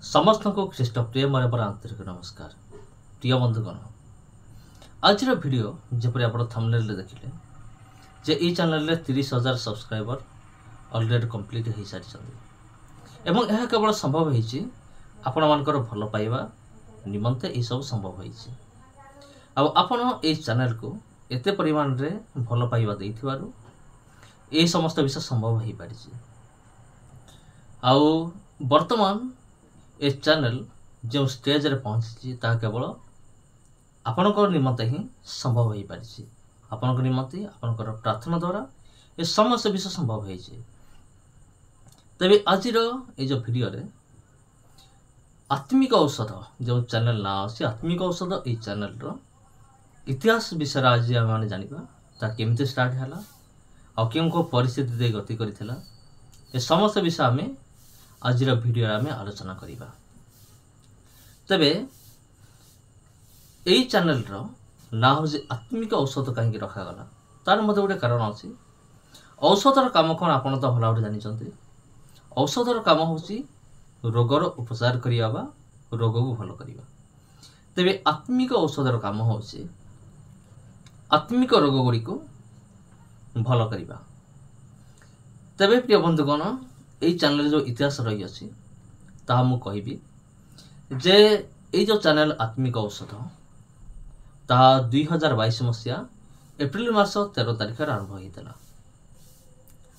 समस्त को ख्रीष्ट प्रेम आंतरिक नमस्कार। प्रिय बंधुगण, आज वीडियो जपरी आप थंबनेल रे देखिले जे ई चैनल रे 30,000 सब्सक्राइबर ऑलरेडी कंप्लीट हो सारी एवं यह केवल संभव होइछि आपण मानकर भल पाइबा निमंते ई सब संभव होइछि। अब आपण ए चैनल को एते परिमाण रे भल पाइबा देइथिबारु ए समस्त विषय संभव हो पारिछि। आउ वर्तमान ए चैनल जो स्टेज रे पहुंची ता केवल आपणकर निमंते ही संभव हो पारिछि। आपणकर निमंते आपणकर प्रार्थना द्वारा ए समस्त विषय संभव होइछि। तबे आजिर ए जो वीडियो रे आत्मिक औषध जो चैनल ना अछि आत्मिक औषध ए चैनल रो इतिहास विषय आज हम जानिबा ता केमते स्टार्ट हला आ केम को परिस्थिति दे गति करिथिला ए समस्त विषय हमें आज वीडियो में आलोचना करिबा। तबे एई चैनल रो ना हो आत्मिक औषध कहीं रखा गला तार मते गोटे कारण अछि। औषधर काम कोन आपण तो भला जानि चंती। औषधर काम होछि रोगर उपचार करिया बा रोग को भलो करिबा। तबे आत्मिक औषधर काम होछि आत्मिक रोग गुडी को भलो करिबा। तबे प्रिय बंधुगण, এই চ্যানেল जो इतिहास रही अछि ताहा मु कहिबी जे এই जो चैनल आत्मिक औषध ताहा 2022 मसिया एप्रिल मास 13 तारिख रे आरंभ होइतला।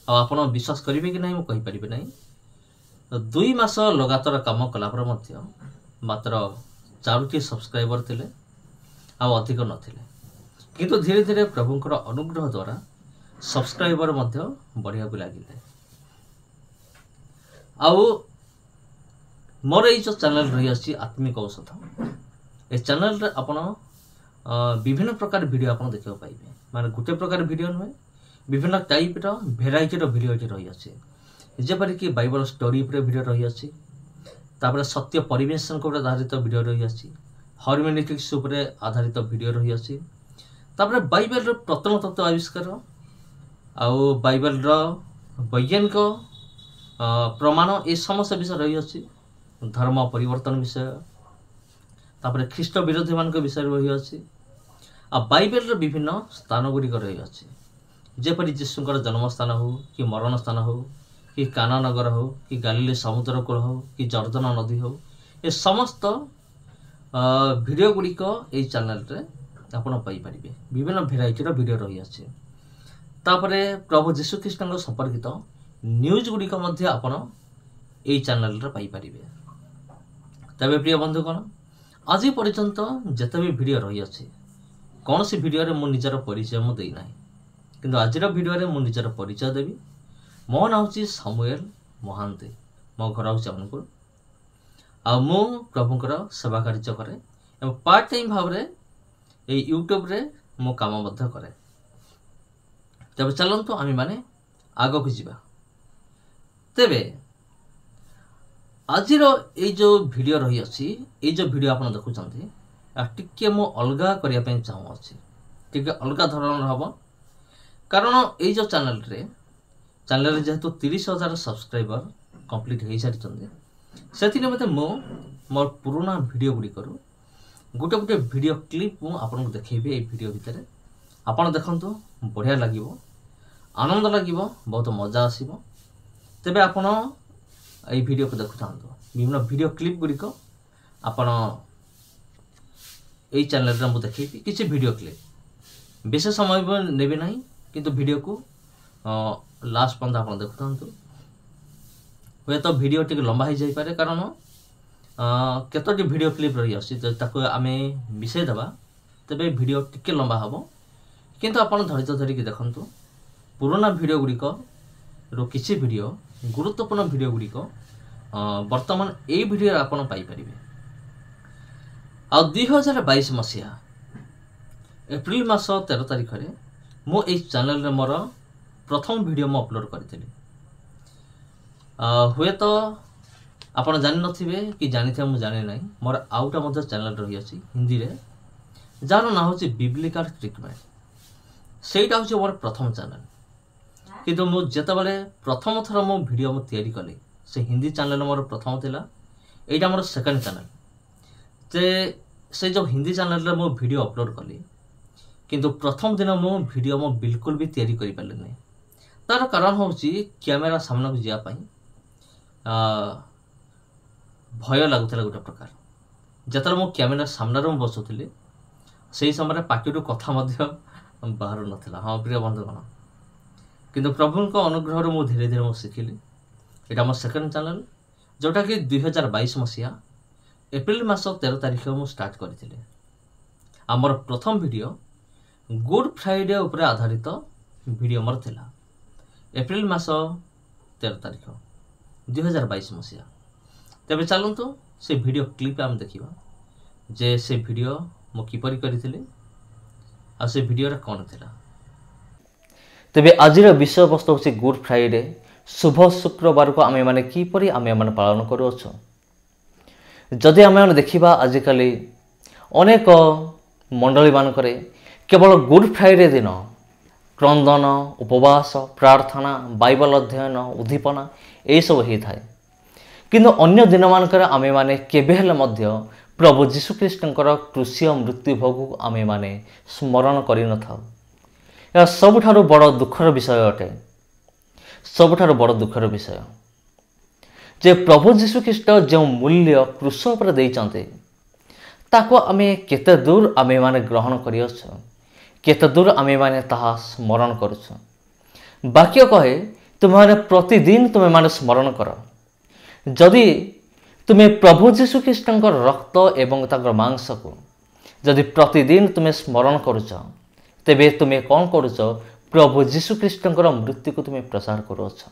आ आपण विश्वास करिवे कि नहीं मु कहि परिबे नहीं। 2 मास लगातार काम कला पर मध्य मात्र 4टी सब्सक्राइबर थिले आ अधिक नथिले, किंतु धीरे धीरे प्रभुंकर अनुग्रह द्वारा सब्सक्राइबर मध्य बढ़िया को लागिले। आउ मोर ये जो चैनल रही अछि आत्मिक औषध ए चैनल रे आपण विभिन्न प्रकार वीडियो आपण देखियो पाइबे। माने गुटे प्रकार वीडियो नुहे विभिन्न टाइप रो वेराइटी रो वीडियो एठी रही अछि। जेपरि कि बाइबल स्टोरी पर वीडियो रही अछि, तापर सत्य परिवेशन को आधारित वीडियो रही अछि, हर्मेनेटिक्स ऊपर आधारित वीडियो रही अछि, तापर बाइबल रो प्रथम तत्व आविष्कार आउ बाइबल रो वैज्ञानिक प्रमाण ए समस्त विषय रही अछि। धर्म परिवर्तन विषय तापर ख्रीष्ट विरोधी मान विषय रही अछि। आ बाइबल रो विभिन्न स्थान गुडी रही अछि, जेपरि यीशुकर जन्म स्थान हो कि मरण स्थान हो कि काना नगर हो कि गालीली समुद्र कूल हो कि जर्दन नदी हो, ए समस्त वीडियो गुडी को ए चैनल रे आपण पाई परिबे। विभिन्न वेराइटी रो वीडियो रही अछि। तापरे प्रभु यीशु ख्रीष्टଙ୍କ संपर्कित न्यूज गुडी को मध्य आपण ए चैनल रे पाई परिबे। तबे प्रिय बंधुगण, आज पर्यंत जते भी वीडियो रही अछि कौन सी वीडियो रे मु निजर परिचय मु देई नाही, किंतु आजिर वीडियो रे मु निजर परिचय देबी। मो नाम अछि सामुएल महांती, मो घर होछि अनुपुर आ मु प्रभुकर सेवा कार्य करे एवं पार्ट टाइम भाव रे ए यूट्यूब रे मो काम मध्य करे। तबे चलंतु आमी माने आगो को जिबा। तेबे आजिर ए जो वीडियो रही अछि ए जो वीडियो आपण देखुचंती टिके मो अलगा करिया पे चाहू अछि, टिके अलगा धरण हबो। कारण ए जो चैनल रे जेहेतु 30,000 सब्सक्राइबर कंप्लीट हो सारी से मते मो मोर पुराना वीडियो गुडी करू गुटे गुटे वीडियो क्लिप मु आपन को देखेबे। ए वीडियो भितर आपण देखंतु बढ़िया लागिवो, आनंद लागिवो, बहुत मजा आसीबो। तेबे आपण ए वीडियो को देखुथांतु। विभिन्न वीडियो क्लिप गुडी को आपण ए चैनल रे मु देखेबी। किछि वीडियो क्लिप बेसे समय नेबे नाही, किंतु वीडियो को लास्ट पंदा आपण देखुथांतु। होय तो वीडियो टिक लंबा हो जाई पारे, कारण केतोटी वीडियो क्लिप रही अछि ताको आमे मिसै दबा तबे वीडियो टिके लंबा हबो। किंतु आपण धैर्य धरि के देखंतु पुराना वीडियो गुडी को रो किछि वीडियो गुरुत्वपूर्ण वीडियो गुडी को वर्तमान ए वीडियो आपण पाई परिबे। आ 2022 मसिया एप्रिल मास 13 तारिख रे मो ए चैनल रे मोर प्रथम वीडियो मो अपलोड करथिली। हुए तो आपण जानि नथिबे कि जानिथे मु जाने नाही, मोर आउटा मध्य चैनल रही अछि हिंदी रे जार ना होछि बिब्लिकल ट्रीटमेंट। सेटा होछि मोर प्रथम चैनल, किंतु मु जेते बेले प्रथम थर मो वीडियो मु तयारी कली से हिंदी चैनल मोर प्रथम थिला एटा मोर सेकंड चैनल जे से जो हिंदी चैनल रे मो वीडियो अपलोड कली किंतु प्रथम दिन मो वीडियो मो बिल्कुल भी तैयारी करि पाले नै। तार कारण होउची कैमरा सामना को जिया पई भय लागुतला गोटे प्रकार। जतरा मो कैमरा सामना रे बसुथिली सेही समय पाटिरु कथा मध्य बाहर नथिला। हाँ प्रिय बंधुगण, किंतु प्रभु को अनुग्रह मु धीरे धीरे मु शिखिली। एटा मो सेकंड चैनल जोटा कि 2022 मसिया एप्रिल मास 13 तारिख मु स्टार्ट करथिले। हमर प्रथम वीडियो गुड फ्राइडे ऊपर आधारित वीडियो मोर थिला। एप्रिल मास 13 तारिख 2022 मसिया। तबे चलंतु से वीडियो क्लिप हम देखिबा जे से वीडियो मु किपरि करथिले आ से वीडियो रे कोन थिला। तबे आजिर विषय वस्तु होछि गुड फ्राइडे, शुभ शुक्रवार को आमे माने किपरि आमे माने पालन करू अछु। जदि आमे माने देखिबा आजिकाली अनेक मंडली मान करे केवल गुड फ्राइडे दिन क्रंदन, उपवास, प्रार्थना, बाइबल अध्ययन, उद्दीपना ए सब ही थाए। किंतु अन्य दिन मानकर आमे माने केबे हेले मध्य प्रभु जीशु ख्रीष्टंकर क्रूसीय मृत्यु भोग आमे माने स्मरण करि न थाउ। या सबठारु बड़ दुखर विषय अटे। सबठारु बड़ दुखर विषय जे प्रभु जीशु ख्रीष्ट जो मूल्य क्रूस पर देइचंते ताको आमे केते दूर आमे माने ग्रहण करियछ, केते दूर आमे माने ताहा स्मरण करूछ। वाक्य कहे तुम माने प्रतिदिन तुम माने स्मरण कर। जदि तुमे प्रभु जीशु ख्रीष्टंकर रक्त एवं ताकर मांस को जदि प्रतिदिन तुमे स्मरण करूछ तेबे तुमे कौन करूछ? प्रभु जीशु ख्रीष्टंकर मृत्यु को तुमे प्रचार करूछ।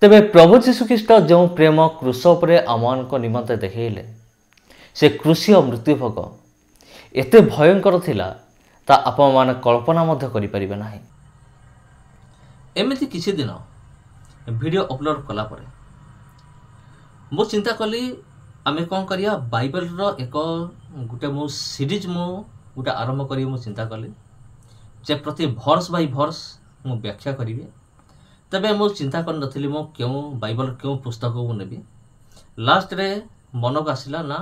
तेबे प्रभु जीशु ख्रीष्ट जो प्रेम क्रूस उपरे आमान को निमंते देखेले से क्रूसीय मृत्यु भोग एते भयंकर थिला ता आपण माने कल्पना मध्य करि परिबे नाही। एमिति किछि दिन वीडियो अपलोड कला परे मो चिंता कली आमे कोन करिया बाइबल रो एक गुटे मो सीरीज मो गुटे आरंभ करी मो चिंता कली जे प्रति वर्ष बाय वर्ष मो व्याख्या करिवे। तबे मो चिंता कर नथिली मो क्यों बाइबल क्यों पुस्तक को नेबी। लास्ट रे मन को आसिला ना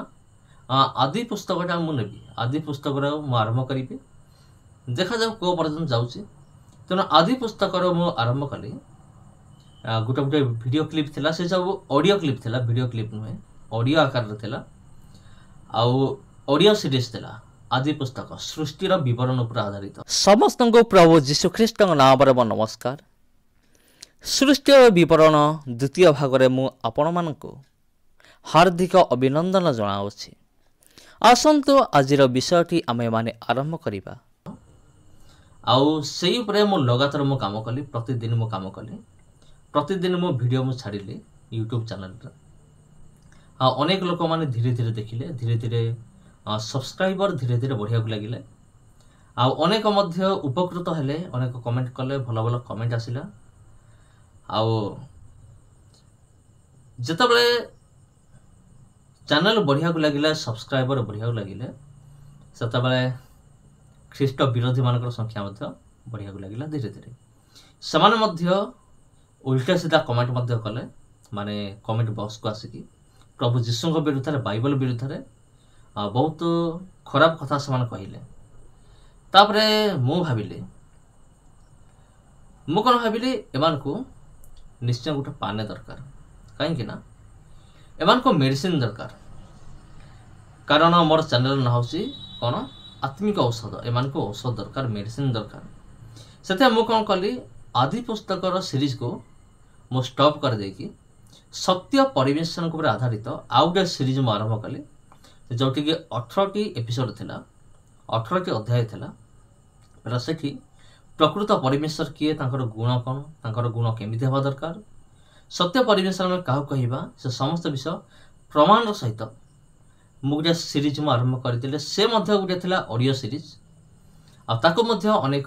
आदि पुस्तकटा मु नेबी। आदि पुस्तक रो मो आरंभ करिबे, देखा जाऊ को पर्यटन जाउची। तेना आदि पुस्तक रो मो आरंभ कली। गुटे गुटे वीडियो क्लिप थिला, से सब ऑडियो क्लिप थिला, वीडियो क्लिप नुहे, ऑडियो आकार रे थिला। आउ ऑडियो सीरीज थिला आदि पुस्तक सृष्टि रो विवरण उपर आधारित। समस्त को प्रभु जीशु ख्रीष्ट नाम रे नमस्कार। सृष्टि विवरण द्वितीय भाग रे मु आपण मानकु हार्दिक अभिनंदन जणाउछि। आसंतु आजिर विषयटी आमे माने आरंभ करिबा। आउ सेही उपरे मु लगातार मु काम कली, प्रतिदिन मु काम कली, प्रतिदिन मु वीडियो मु छाडिली यूट्यूब चैनल रे। अनेक लोक माने धीरे धीरे देखिले, धीरे धीरे सब्सक्राइबर धीरे धीरे बढ़िया को लागिले। अनेक मध्य उपकृत हेले, अनेक कमेंट कले, भल भल कमेंट आसिला। जितेबाला चैनल बढ़िया को लगिले, सब्सक्राइबर बढ़िया को लगिले, सेतेबाला ख्रीष्ट विरोधी मानकर संख्या मध्य बढ़िया को लगिला। धीरे धीरे समान मध्य उल्टा सीधा कमेंट मध्य कले, माने कमेंट बॉक्स को आसिकी प्रभु जीशु विरुद्ध रे, बाइबल विरुद्ध रे बहुत खराब कथा समान कहिले। तापरे मु भाबिले, मु कोन भाबिले एमान को निश्चय गोटे पाने दरकार। कहीं ना एमान को मेडिसिन दरकार। कारण मोर चैनल ना होसी कोन आत्मिक औषध, एमान को औषध दरकार, मेडिसिन दरकार। सेते मु कोन कली आदि पुस्तक रो सीरीज को मु स्टॉप कर देकी सत्य परिवेशन को आधारित आउ गोटे सीरीज मु आरंभ कली, जोटी कि 18टी एपिसोड थिला, 18टी अध्याय थिला। सेठी प्रकृत परमेश्वर किए, तांकर गुण कौन, तांकर गुण केमिति हेबा दरकार, सत्य परमेश्वर में काहु कहिबा, से समस्त विषय प्रमाण सहित मु गोटे सीरीज मु आरंभ करथिले। से मध्य गोटे थिला ऑडियो सीरीज। आ ताको मध्य अनेक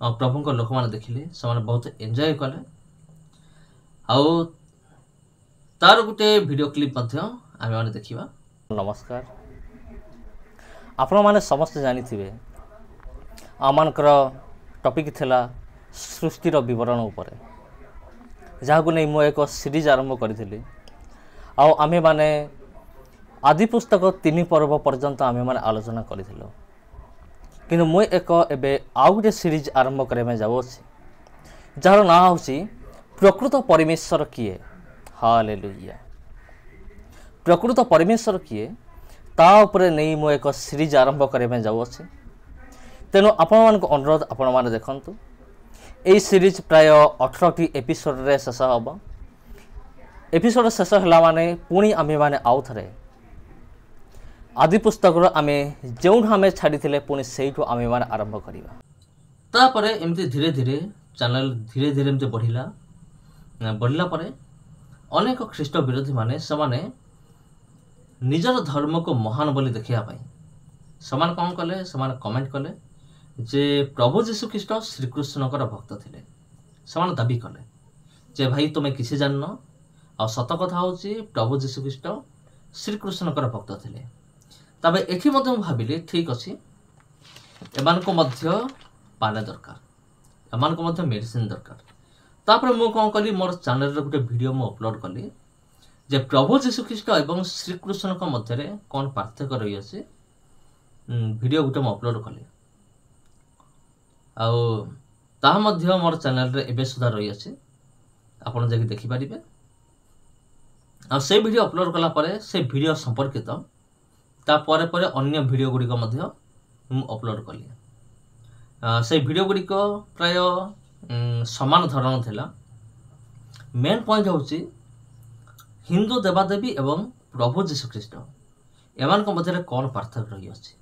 प्रभु को लोक माने देखिले, समान बहुत एंजॉय कले। आउ तार गोटे वीडियो क्लिप मध्य आमे माने देखिबा। नमस्कार, आपण माने समस्त जानी थिबे आमानकर टॉपिक थिला सृष्टिर विवरण उपरे, जहाँ को नहीं मु एक सीरीज आरंभ करी। आउ आमे माने आदि पुस्तक 3 पर्व पर्यंत आमे माने आलोचना करिथिलो किंतु मु एक एबे आउ गोटे सीरीज आरंभ करबे जाउछि जार ना होछि प्रकृत परमेश्वर किए। हालेलुया। प्रकृत परमेश्वर किए ता उपरे नहीं मु एक सीरीज आरंभ करबे जाउछि। तेनु आपण मान को अनुरोध आपण माने देखंतु ए सीरीज प्राय 18 एपिसोड रे शेष हबो। एपिसोड शेष हला माने पुणी आमे माने आउ थरे आदि पुस्तक रो आमे जेउन हमें छाडी थिले पुणी सेइठो आमे माने आरंभ करिबा। ता परे एमती धीरे धीरे चैनल धीरे धीरे एमती बढ़िला परे अनेक ख्रीष्ट विरोधी माने समाने निजर धर्म को महान बोली देखिया पाई समान कौन कले समान कमेंट कले जे प्रभु जीशु ख्रीष्ट श्रीकृष्णकर भक्त थिले। समान दाबी कले जे भाई तुम किसी जानन आ सत कथा होची प्रभु जीशु ख्रीष्ट श्रीकृष्णकर भक्त थिले। तबे एठी मध्य भाबिले ठीक अछि एमान को मध्य पाने दरकार एमान को मध्य मेडिसिन दरकार। तापर मु कोन कली मोर चैनल रे गुटे वीडियो मु अपलोड कली जे प्रभु जीशु ख्रीष्ट एवं श्रीकृष्ण को मध्य रे कोन पार्थक्य रही अछि वीडियो गुटे मु अपलोड कली आउ ता मध्य मोर चैनल रे एबे सुधा रही अछि आपण जकी देखि परिबे। आ से वीडियो अपलोड कला परे से वीडियो संपर्कित ता परे परे अन्य वीडियो गुडी को मध्य मु अपलोड कली। से वीडियो गुडी को प्राय समान धरण थिला। मेन पॉइंट होची हिंदू देवादेवी एवं प्रभु जीशु ख्रीष्ट एमान को मध्य कौन पार्थक्य रही अछि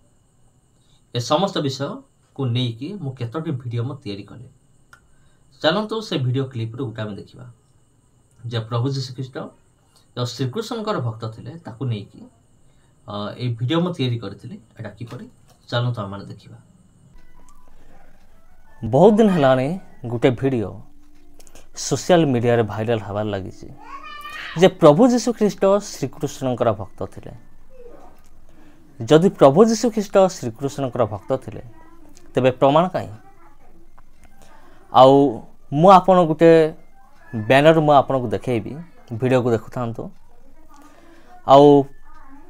ए समस्त विषय को नहीं कि मु केतोटी वीडियो म तयारी कले। चलंतु से वीडियो क्लिप रो उठा में देखिबा जे प्रभु जीशु ख्रीष्ट जो श्रीकृष्णकर भक्त थिले ताकू नहीं कि ए वीडियो म तयारी करथिले एटा कि परि चलंतु हम देखिबा। बहुत दिन हलाने गुटे वीडियो सोशल मीडिया रे वायरल हबार लागि जे प्रभु जीशु ख्रीष्ट श्रीकृष्णकर भक्त थिले। जदि प्रभु जीशु ख्रीष्ट श्रीकृष्णकर भक्त थिले तेबे प्रमाण काई आउ मु आपन गुटे बैनर मु आपन को देखेबी वीडियो को देखुथांतो आउ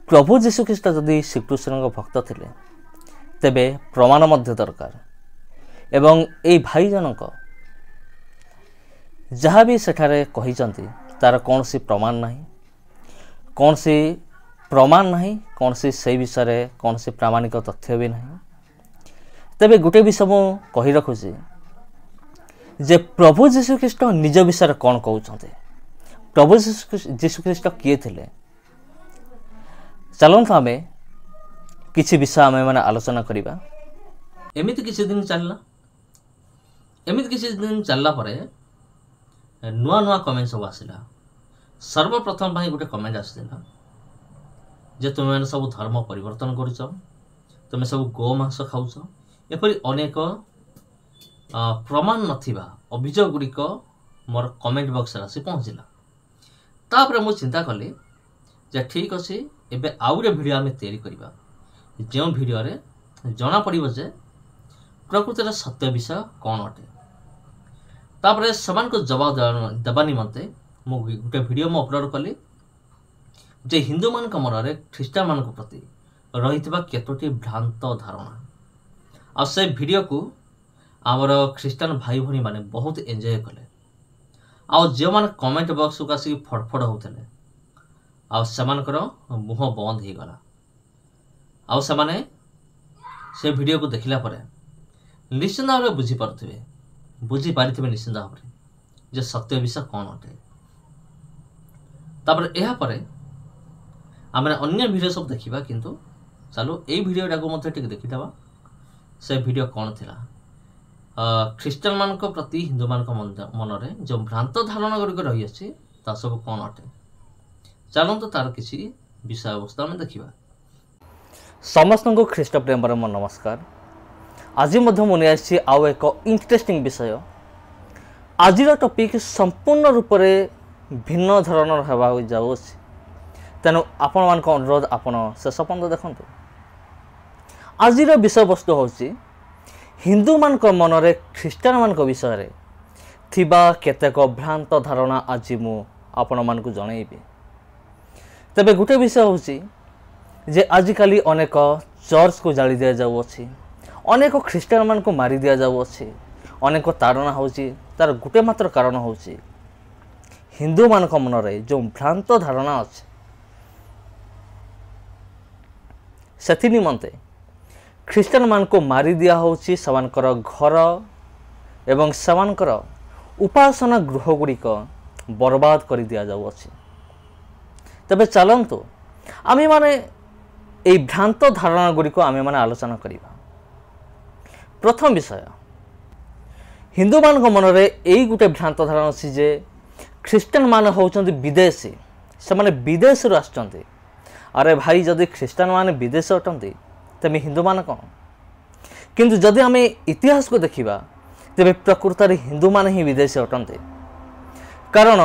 प्रभु जीशु ख्रीष्ट जदि श्रीकृष्णकर भक्त थिले तेबे प्रमाण मध्य दरकार एवं ए भाई जनक जहाँ भी सेठारे कही तार कौन सी प्रमाण नहीं कौन सी प्रमाण नहीं कौन सी से विषय रे कौन सी प्रामाणिक तथ्य भी नहीं। तेबे गुटे विषय मु कही रखुची जे प्रभु जीशु ख्रीष्ट निज विषय कौन कहउछन्ते प्रभु जीशु ख्रीष्ट किए थिले। चलंतु आमे किछि विषय आमे माने आलोचना करिबा। एमिति किछि दिन चलला परे नुआ नुआ कमेंट सब आसिला। सर्वप्रथम भाई गोटे कमेंट आसिला जे तुम मैंने सब धर्म परिवर्तन करुच तुम सब गो मांस खाऊच एपरी अनेक प्रमाण नथिबा अभियोग गुड़िक मोर कमेंट बॉक्स रे आसी पहुँचला। तापर मु चिंता कली जे ठीक अच्छे एबे आउ गोटे वीडियो आमे तैयारी करिबा जो वीडियो रे जना पड़िबो जे प्रकृति रे सत्य विषय कौन अटे। तापर समान को जवाब देवा निमंते मु गोटे वीडियो मु अपलोड कली जे हिंदू मान मन रे ख्रीस्टान मान प्रति रही केतोटी भ्रांत धारणा आ से वीडियो को आमर ख्रीस्टान भाई भनी माने बहुत एंजॉय कले आ जो मान कमेंट बॉक्स को आसी फड़फड़ होते आ सेमानकर मुह बंद हो गला आ सेमाने से वीडियो को देखला परे निश्चित भाव में बुझी पारिथिबे निश्चित भाव में जे सत्य विषय कौन अटे। तापर एहा परे आमे अन्य वीडियो सब देखिबा किंतु चलो ए वीडियोटा को मते ठीक देखिदबा से वीडियो कौन थिला ख्रीस्टान मान को प्रति हिंदू मान को मन रे जो भ्रांत धारणा गुड़िक रही अछि ता सब कौन अटे। चलंतु तार किसी विषय अवस्था में देखिबा। समस्त को ख्रीष्ट प्रेम परम नमस्कार। आज मुझे आसी आउ एक इंटरेस्टिंग विषय। आज टॉपिक संपूर्ण रूप से भिन्न धरणर होगा जाऊँ तेणु आपण मान अनुरोध आपण शेष पर्यंत देखु। आज विषय वस्तु हूँ हिंदू मान मन रे ख्रीस्टान मान विषय रे थिबा केतेक भ्रांत धारणा आज मु आपण मान को जनइबी। तेबे गोटे विषय होची जे आजिकाली अनेक चर्च को जाली दिया जाउछि, अनेक ख्रीस्टान मान को मारी दिया जाउछि, अनेक तारणा होची। तार गोटे मात्र कारण होची हिंदू मान मन रे जो भ्रांत धारणा अच्छे से निमंते ख्रीस्टान मान को मारी दिया होची, सवानकर घर एवं सवानकर उपासना गृह गुड़िक बर्बाद कर दिया जाउछि। तबे चलंतु आमे माने ए भ्रांत धारणा गुड़िक आमे माने आलोचना करिबा। प्रथम विषय हिंदू मान मन रे एई गुटे भ्रांत धारणा अछि जे ख्रीस्टान मान होउचंती विदेशी, से माने विदेश रु आछंती। अरे भाई जदि ख्रीस्टान मान विदेश अटंती तेमे हिंदू मान कौन? किंतु जदि आमे इतिहास को देखिबा तेबे प्रकृत रे हिंदू मान ही विदेश अटंती। कारण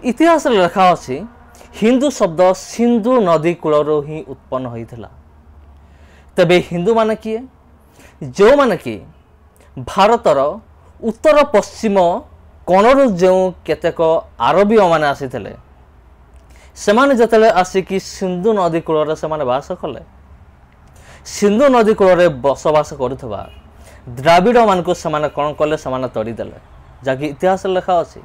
इतिहास रे लिखा अछि हिंदू शब्द सिंधु नदी कूलरो ही उत्पन्न होइथिला। तबे हिंदू मान किए? जो मान कि भारतर उत्तर पश्चिम कोणरू जो केतेक आरबीय माने आसीथिले सेमाने जतले आसिकी सिंधु नदी कूल से बास कले। सिंधु नदी कूल बसवास करुवा द्राविड़ मान को सेमाने कौन कले? सेमाने तड़ीदेले, जहाँकि इतिहास लिखा अच्छी।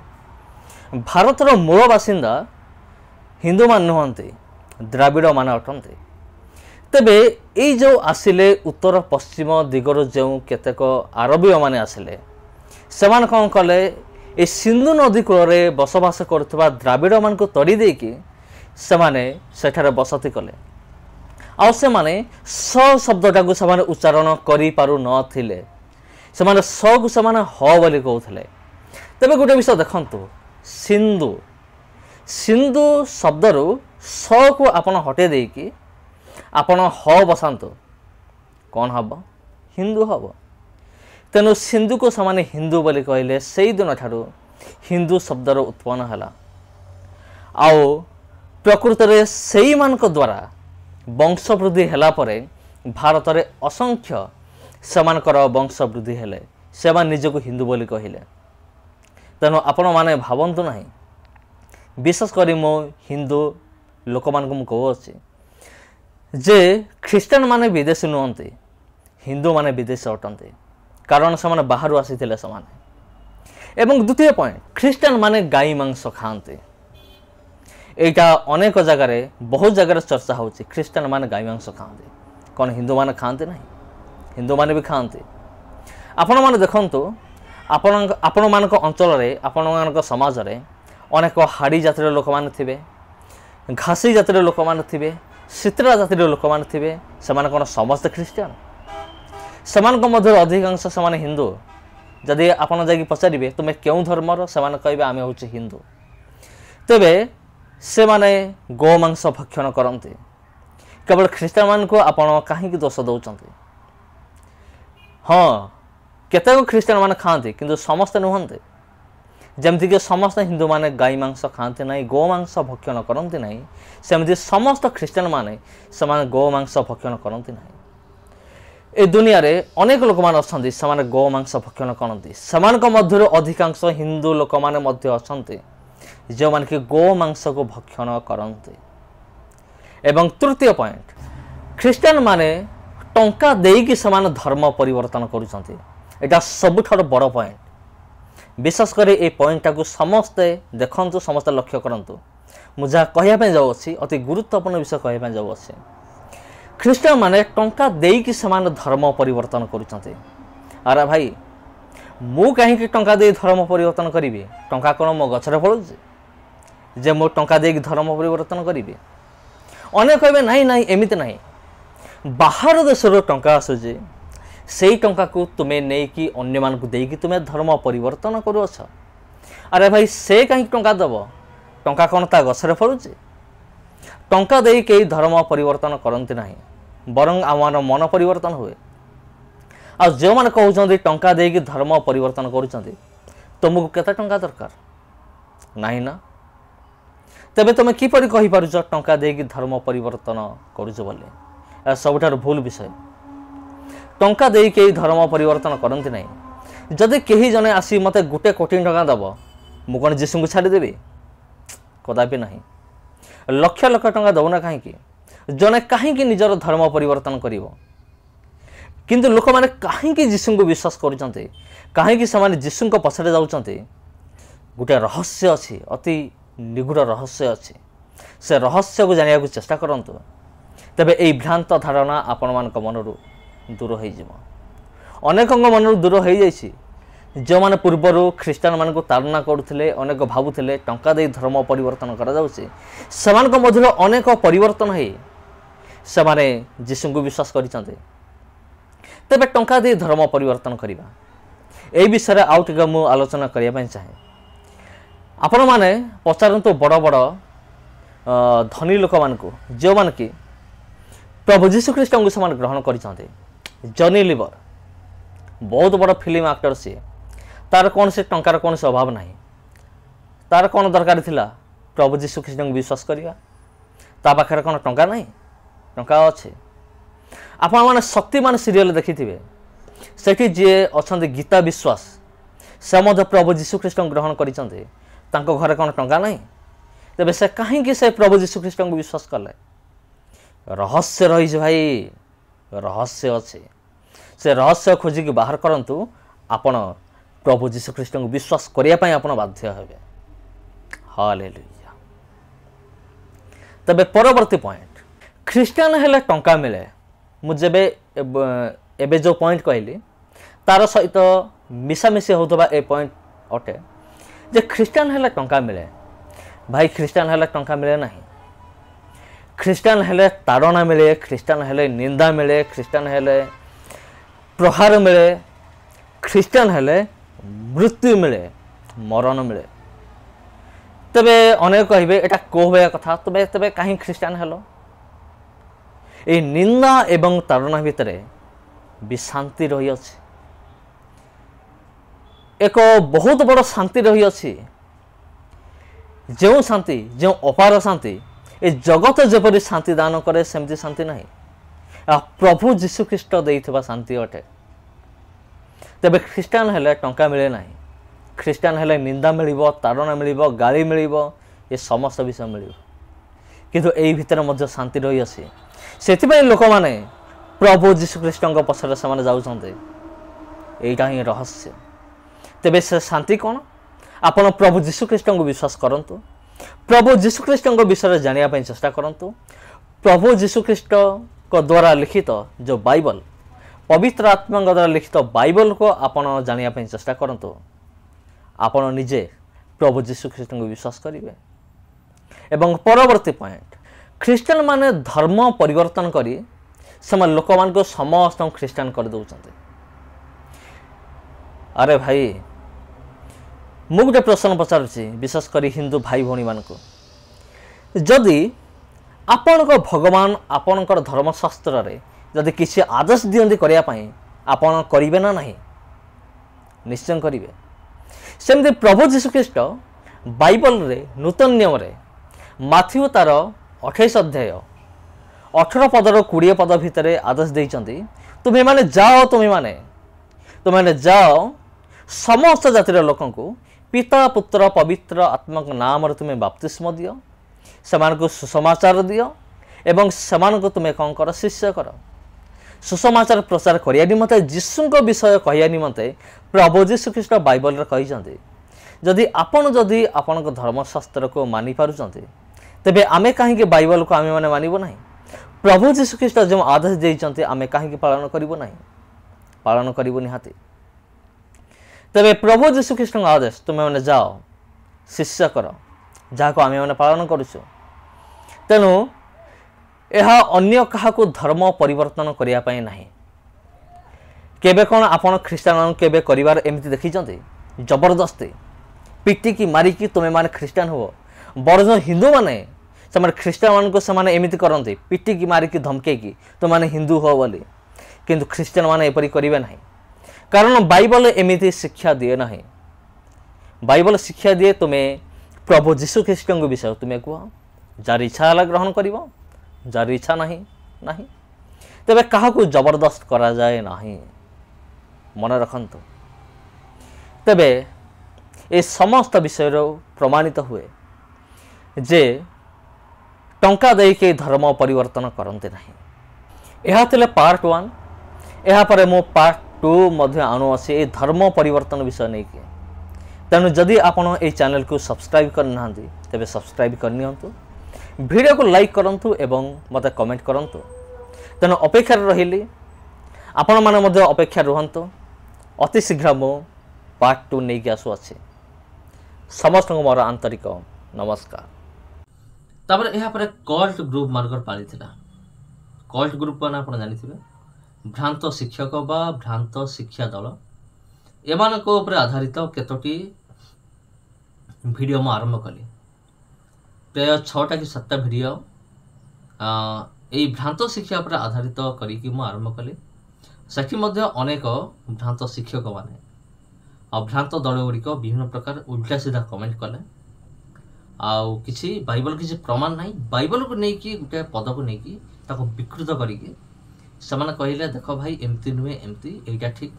भारतर मूल बासिंदा हिंदू मान नुहंती, द्राविड़ मान अटंती। तेबे ये जो आसिले उत्तर पश्चिम दिगरो जो केतेक आरबीय माने आसिले सेमाने कौन कले? ए सिंधु नदी कूल बसवास करुवा द्राविड़ मान को तड़ी देकी सेमाने सेठारे बसती कले। आउ सेमाने स शब्दटा को सेमाने उच्चारण करि पारु नथिले, सेमाने स को सेमाने ह बोली कहउथिले। तबे गोटे विषय देखंतु, सिंधु सिंधु शब्दरु स को आपण हटे देकी आपण ह बसांतु, कौन हब? हिंदू हब। तेणु सिंधु को सेमाने हिंदू बोली कहले सेई दिन ठारू हिंदू शब्दर उत्पन्न हला। आओ प्रकृत रे सेई मानक द्वारा वंश वृद्धि हला परे भारत रे असंख्य सेमानकर वंश वृद्धि हेले, सेमा निजको हिंदू बोली कहले। तेणु आपण माने भावंतु नाही, विशेष करी मो हिंदू लोक मान को कहूँ जे ख्रीस्टान माने विदेश नुहंती, हिंदू माने विदेश अटंती। कारण से बाहर आसीथिले समाने। एवं द्वितीय पॉइंट, ख्रीस्टान माने गाई मांस खाते। एटा अनेक जगार बहुत जगार चर्चा होची, ख्रीस्टान माने गाई मांस खाते। कौन हिंदू माने खाते नहीं? हिंदू माने भी खाते। आपण माने देखंतु आपण मानक अंचल रे, आपण मानक समाज रे अनेक हाड़ी जातिर लोक माने थिबे, घासी जातिर लोक माने थिबे, सित्रा जातिर लोक माने थिबे। सेमाने कोन समस्त ख्रीस्टान? सेमानक मध्य अधिकांश सेमाने हिंदू। जदि आपण जाकी पचारिबे तुमे केउ धर्मर, सेमाने कहबे आमे होछि हिंदू। तेबे सेमाने गोमांस भक्षण करते। केवल ख्रीस्टान मान को आपण काहींकि दोष दौचंती? हाँ, केतेक ख्रीस्टान मान खाते किंतु समस्त नुहंते। जमती कि समस्त हिंदू माने गाई मांस खाते नहीं, गोमांस भक्षण करते नहीं, सेमती समस्त ख्रीस्टान माने सेमाने गोमांस भक्षण करते नहीं। ए दुनिया रे अनेक लोक मान अछंती सेमाने गोमांस भक्षण करती। सेमानक मध्यरु अधिकांश हिंदू लोक माने मध्य अछंती जो मान कि गोमांस को भक्षण करते। एवं तृतीय पॉइंट, ख्रीस्टान माने टंका देकी समान धर्म परिवर्तन करुछंती। एटा सबुठार बड़ पॉइंट। विशेष कर ए पॉइंटा को समस्ते देखंतु, समस्ते लक्ष्य करंतु। मुझा कहया पे जाउ अछि, अति गुरुत्वपूर्ण विषय कहया पे जाउ अछि। ख्रीस्टान माने टंका देकी समान धर्म परिवर्तन करुछंती। अरे भाई, मु कहीं टंका दे धर्म परिवर्तन करी? टंका कौन मो गछरे फलुଛି जे मो टंका दे धर्म परिवर्तन करी? अनेक कहबे नहीं नहीं एमिति नहीं, बाहर देशर टंका आसुଛି, सेई टंका को तुमे नहीं कि अन्य मान को देकी तुमे धर्म परिवर्तन करुछ। अरे भाई, से कहीं टंका दब? टंका कौन ता गछरे फलुଛି? टंका दे कई धर्म परिवर्तन करती नहीं, बरं आमार मन परिवर्तन हुए। आ जो मैंने कहते टंका देकी धर्म परिवर्तन करुँच, तुमको केते टंका दरकार? नहीं ना। तेबे तुम किपरि कहि पारुछ टंका देकी धर्म परिवर्तन करुछ बोली? सबुठार भूल विषय। टंका देकी धर्म परिवर्तन करती नहीं। जदि केही जने आसी मते 1 कोटी टंका दब, मु कोन जीसु को छाड़ी देबी? कदापि नहीं। लक्ष लक्ष टंका दौना कहीं जने कहीं निजर धर्म परिवर्तन करिवो किंतु लोक मैंने कहीं जीशु को विश्वास करुँचे कहीं से जीशु पछाड़े जाऊँच गोटे रहस्य अच्छी अति निगूढ़ रहस्य अच्छी से रहस्य को जाना चेष्टा करूँ तेबे यही भ्रांत धारणा आपण मान मनरू दूर हो अनेक मनरू दूर हो जाइए जो मैंने पूर्वर ख्रीष्टान मान ताड़ना करुले अनेक भावुले टंका दे धर्म परिवर्तन कर मध्य अनेक परिवर्तन हो से जीशु को विश्वास करते तेबे टंका दे धर्म परिवर्तन करवा यही विषय आउ टे मु आलोचना करने चाहे आपण मैंने पचारतु बड़ बड़ धनी लोक मान जो मान कि प्रभु जीशु ख्रीष्ट को से ग्रहण करते जॉनी लीवर बहुत बड़ फिल्म एक्टर सी तार कौन से टंकार कौन से अभाव ना तार कौन दरकार थिला प्रभु जीशु ख्रीष्ट को विश्वास करवा ता पाखे कौन टंका ना टंका अच्छे आपण मैंने शक्तिमान सीरियल देखी थे सेठी जी अच्छा गीता विश्वास से मध्य प्रभु जीशु ख्रीष्ट को ग्रहण करते घरे कौन टंका ना तेरे से कहीं से प्रभु जीशु ख्रीष्ट को विश्वास कले रहस्य रही भाई रहस्य अच्छे से रहस्य खोजिक बाहर करंतु आपण प्रभु जीशु ख्रीष्ट को विश्वास करने आप बाध्य हेबे हालेलुया। तबे परवर्ती पॉइंट ख्रीष्टान हेले टंका मिले मुझे एबे जो पॉइंट कहली तार सहित मिशामिशी होता ए पॉइंट अटे जे ख्रीष्टान हेले टंका मिले भाई ख्रीष्टान हेले टंका मिले नहीं ख्रीष्टान हेले ताड़ना मिले ख्रीष्टान हेले निंदा मिले ख्रीष्टान हेले प्रहार मिले ख्रीष्टान हेले मृत्यु मिले मरण मिले तबे अनेक कहे एटा कहबे कथा तबे तबे कहीं ख्रीष्टान हेलो ए निंदा एवं ताड़ना भितर भी शांति रही अछि एक बहुत बड़ शांति रही अछि जो शांति जो अपार शांति ए जगत जेपरी शांति दान करे सेमती शांति नहीं प्रभु जीशु ख्रीष्ट देइथिबा शांति अटे तेबे ख्रीष्टान हेले टंका मिले नहीं ख्रीष्टान हेले निंदा मिलिबो ताड़ना मिलिबो गाली मिलिबो ये समस्त विषय मिलिबो किंतु एई भितर मध्य शांति रही अछि सेथिबे लोक माने प्रभु जीशु ख्रीष्ट पछरे से जाउछन्ते एइटा ही रहस्य तेबे से शांति कौन आपण प्रभु जीशु ख्रीष्ट को विश्वास करंतु प्रभु जीशु ख्रीष्ट विषय जानिया पई चेष्टा करंतु प्रभु जीशु ख्रीष्ट को द्वारा लिखित जो बाइबल पवित्र आत्मा द्वारा लिखित बाइबल को आपण जानिया पई चेष्टा करंतु आपण निजे प्रभु जीशु ख्रीष्ट को विश्वास करिवे एवं परवर्ती पॉइंट ख्रीष्टान माने धर्म परिवर्तन करी सम लोक मान को समस्त ख्रीष्टान कर दउछन्ते अरे भाई मु गोटे प्रश्न पचारुछि विशेषकर हिंदू भाई भौणी मान को जदि आपण को भगवान आपणकर धर्मशास्त्र रे जदि किसी आदेश दियंती करिया पई आपण करिवे ना नहीं निश्चय करिवे सेमती प्रभु जीशु ख्रीष्ट बाइबल रे नूतन नियम रे माथ्यू तार 28 अध्याय 18 पदर 20 पद भितर आदेश देइचंती तुम्हें माने जाओ समस्त जातिर लोकन को पिता पुत्र पवित्र आत्मा नाम तुम्हें बपतिस्म दियो सेमान को सुसमाचार दियो एवं सेमान को तुम्हें कौन कर शिष्य कर सुसमाचार प्रचार करिया निमते जीशु को विषय कहया निमते प्रभु जीशु ख्रीष्ट बाइबल रे कहिसंती जदि आपण को धर्मशास्त्र को मानि पारुचंती तेबे आमे काहे बाइबल को आमे माने मानिबो नहीं प्रभु जीशु ख्रीष्ट जो आदेश देइचंती आमे काहे पालन करिबो नहीं पालन करिबो निहाती तेबे प्रभु जीशु ख्रीष्ट आदेश तुम्हें मैंने जाओ शिष्य कर जहाँ को आम मैंने पालन करुचु तेणु यह अन्य क्या धर्म परिवर्तन करने नहीं केबे कौन आपण ख्रीष्टान केबे करिवार एमती देखी जबरदस्ती पिटिकी मारिकी तुम्हें माने ख्रीष्टान हो बड़ जो हिंदू माने से ख्रीष्टान मान को से एमती करती पिटिकी मारिकी धमकेकी तुम मैंने हिंदू हो बोली किंतु ख्रीष्टान माने एपरी करिवे नहीं कारण बाइबल एमती शिक्षा दिए ना बाइबल शिक्षा दिए तुम्हें प्रभु जीशु ख्रीष्ट विषय तुम्हें कह जार इच्छा ग्रहण कर जार इच्छा नहीं तेरे क्या जबरदस्त करा जाए नहीं मन रखंतु तेबे ए समस्त विषय प्रमाणित हुए जे टंका देके धर्म परिवर्तन करते नहीं। यह थिले पार्ट 1। यह पर मो पार्ट 2 मध्य आणु अछि धर्म परिवर्तन विषय नहीं कि। तेणु जदि आपण ए चैनल को सब्सक्राइब करना तेबे सब्सक्राइब करनियंतु, वीडियो को लाइक करंतु एवं मते कमेंट करंतु। तेणु अपेक्षा रहिली, आपण माने मध्य अपेक्षा रुहंतु। अति शीघ्र मो पार्ट 2 नहीं कि आसु अछि। समस्त मोर आंतरिक नमस्कार। तापर यह पर कल्ट ग्रुप मार्कर पाली थिला। कल्ट ग्रुप ना आपण जानिथिबे, भ्रांत शिक्षक बा भ्रांत शिक्षा दल एमानको ऊपर आधारित केतोटी वीडियो म आरंभ कली। प्राय 6टा कि 7टा वीडियो एई भ्रांत शिक्षा पर आधारित करी कि म आरंभ कली। सेठी मध्य अनेक भ्रांत शिक्षक माने भ्रांत दल गुड़िक विभिन्न प्रकार उल्टा सीधा कमेंट कले। आउ किसी बाइबल किसी प्रमाण नहीं, बाइबल को लेकिन गोटे पद को लेकिन ताको विकृत करिके ସେମାନେ କହିଲେ देख भाई एमती नुहे एमती एटा ठीक।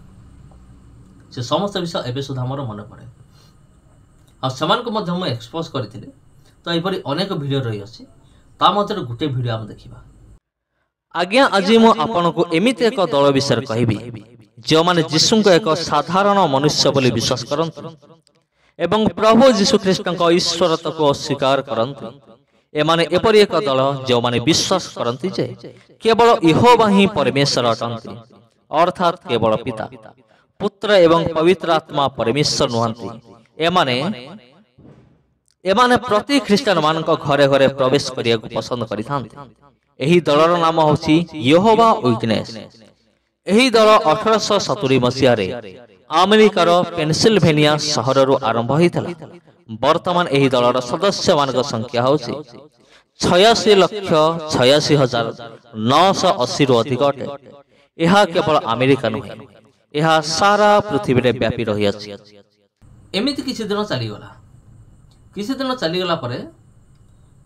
से समस्त विषय एबे सुधा मोर मन पड़े आ समान को मध्य म एक्सपोज करथिले। तो एपरि अनेक वीडियो रही अछि, ता मध्य गुटे वीडियो हम देखिबा। आज्ञा आज मो आपन को एमिति एक दल विषय कहबी जो माने यीशु को एक साधारण मनुष्य बोली विश्वास करंतु एवं प्रभु यीशु ख्रीष्ट को ईश्वरत्व को अस्वीकार करंतु। एमाने एपरि एक दल जो माने विश्वास करंती जे केवल यहोवा ही परमेश्वर अटंती, अर्थात केवल पिता पुत्र एवं पवित्र आत्मा परमेश्वर नुहंती। एमाने प्रति ख्रीष्टान मान घरे घरे प्रवेश करिया पसंद करिथांती। एही दलर नाम होछि यहोवा विटनेस। एही दल 1870 मसीह रे अमेरिकार पेनसिल्वेनिया सहर रु आरंभ होइतला। वर्तमान एही दलर सदस्य मान संख्या होछि 86,86,980 रु अधिक अटे। यह केवल अमेरिका नुहे, यह सारा पृथ्वी रे व्यापी रही अछि। एमिति किछि दिन चलीगला। किछि दिन चलीगला परे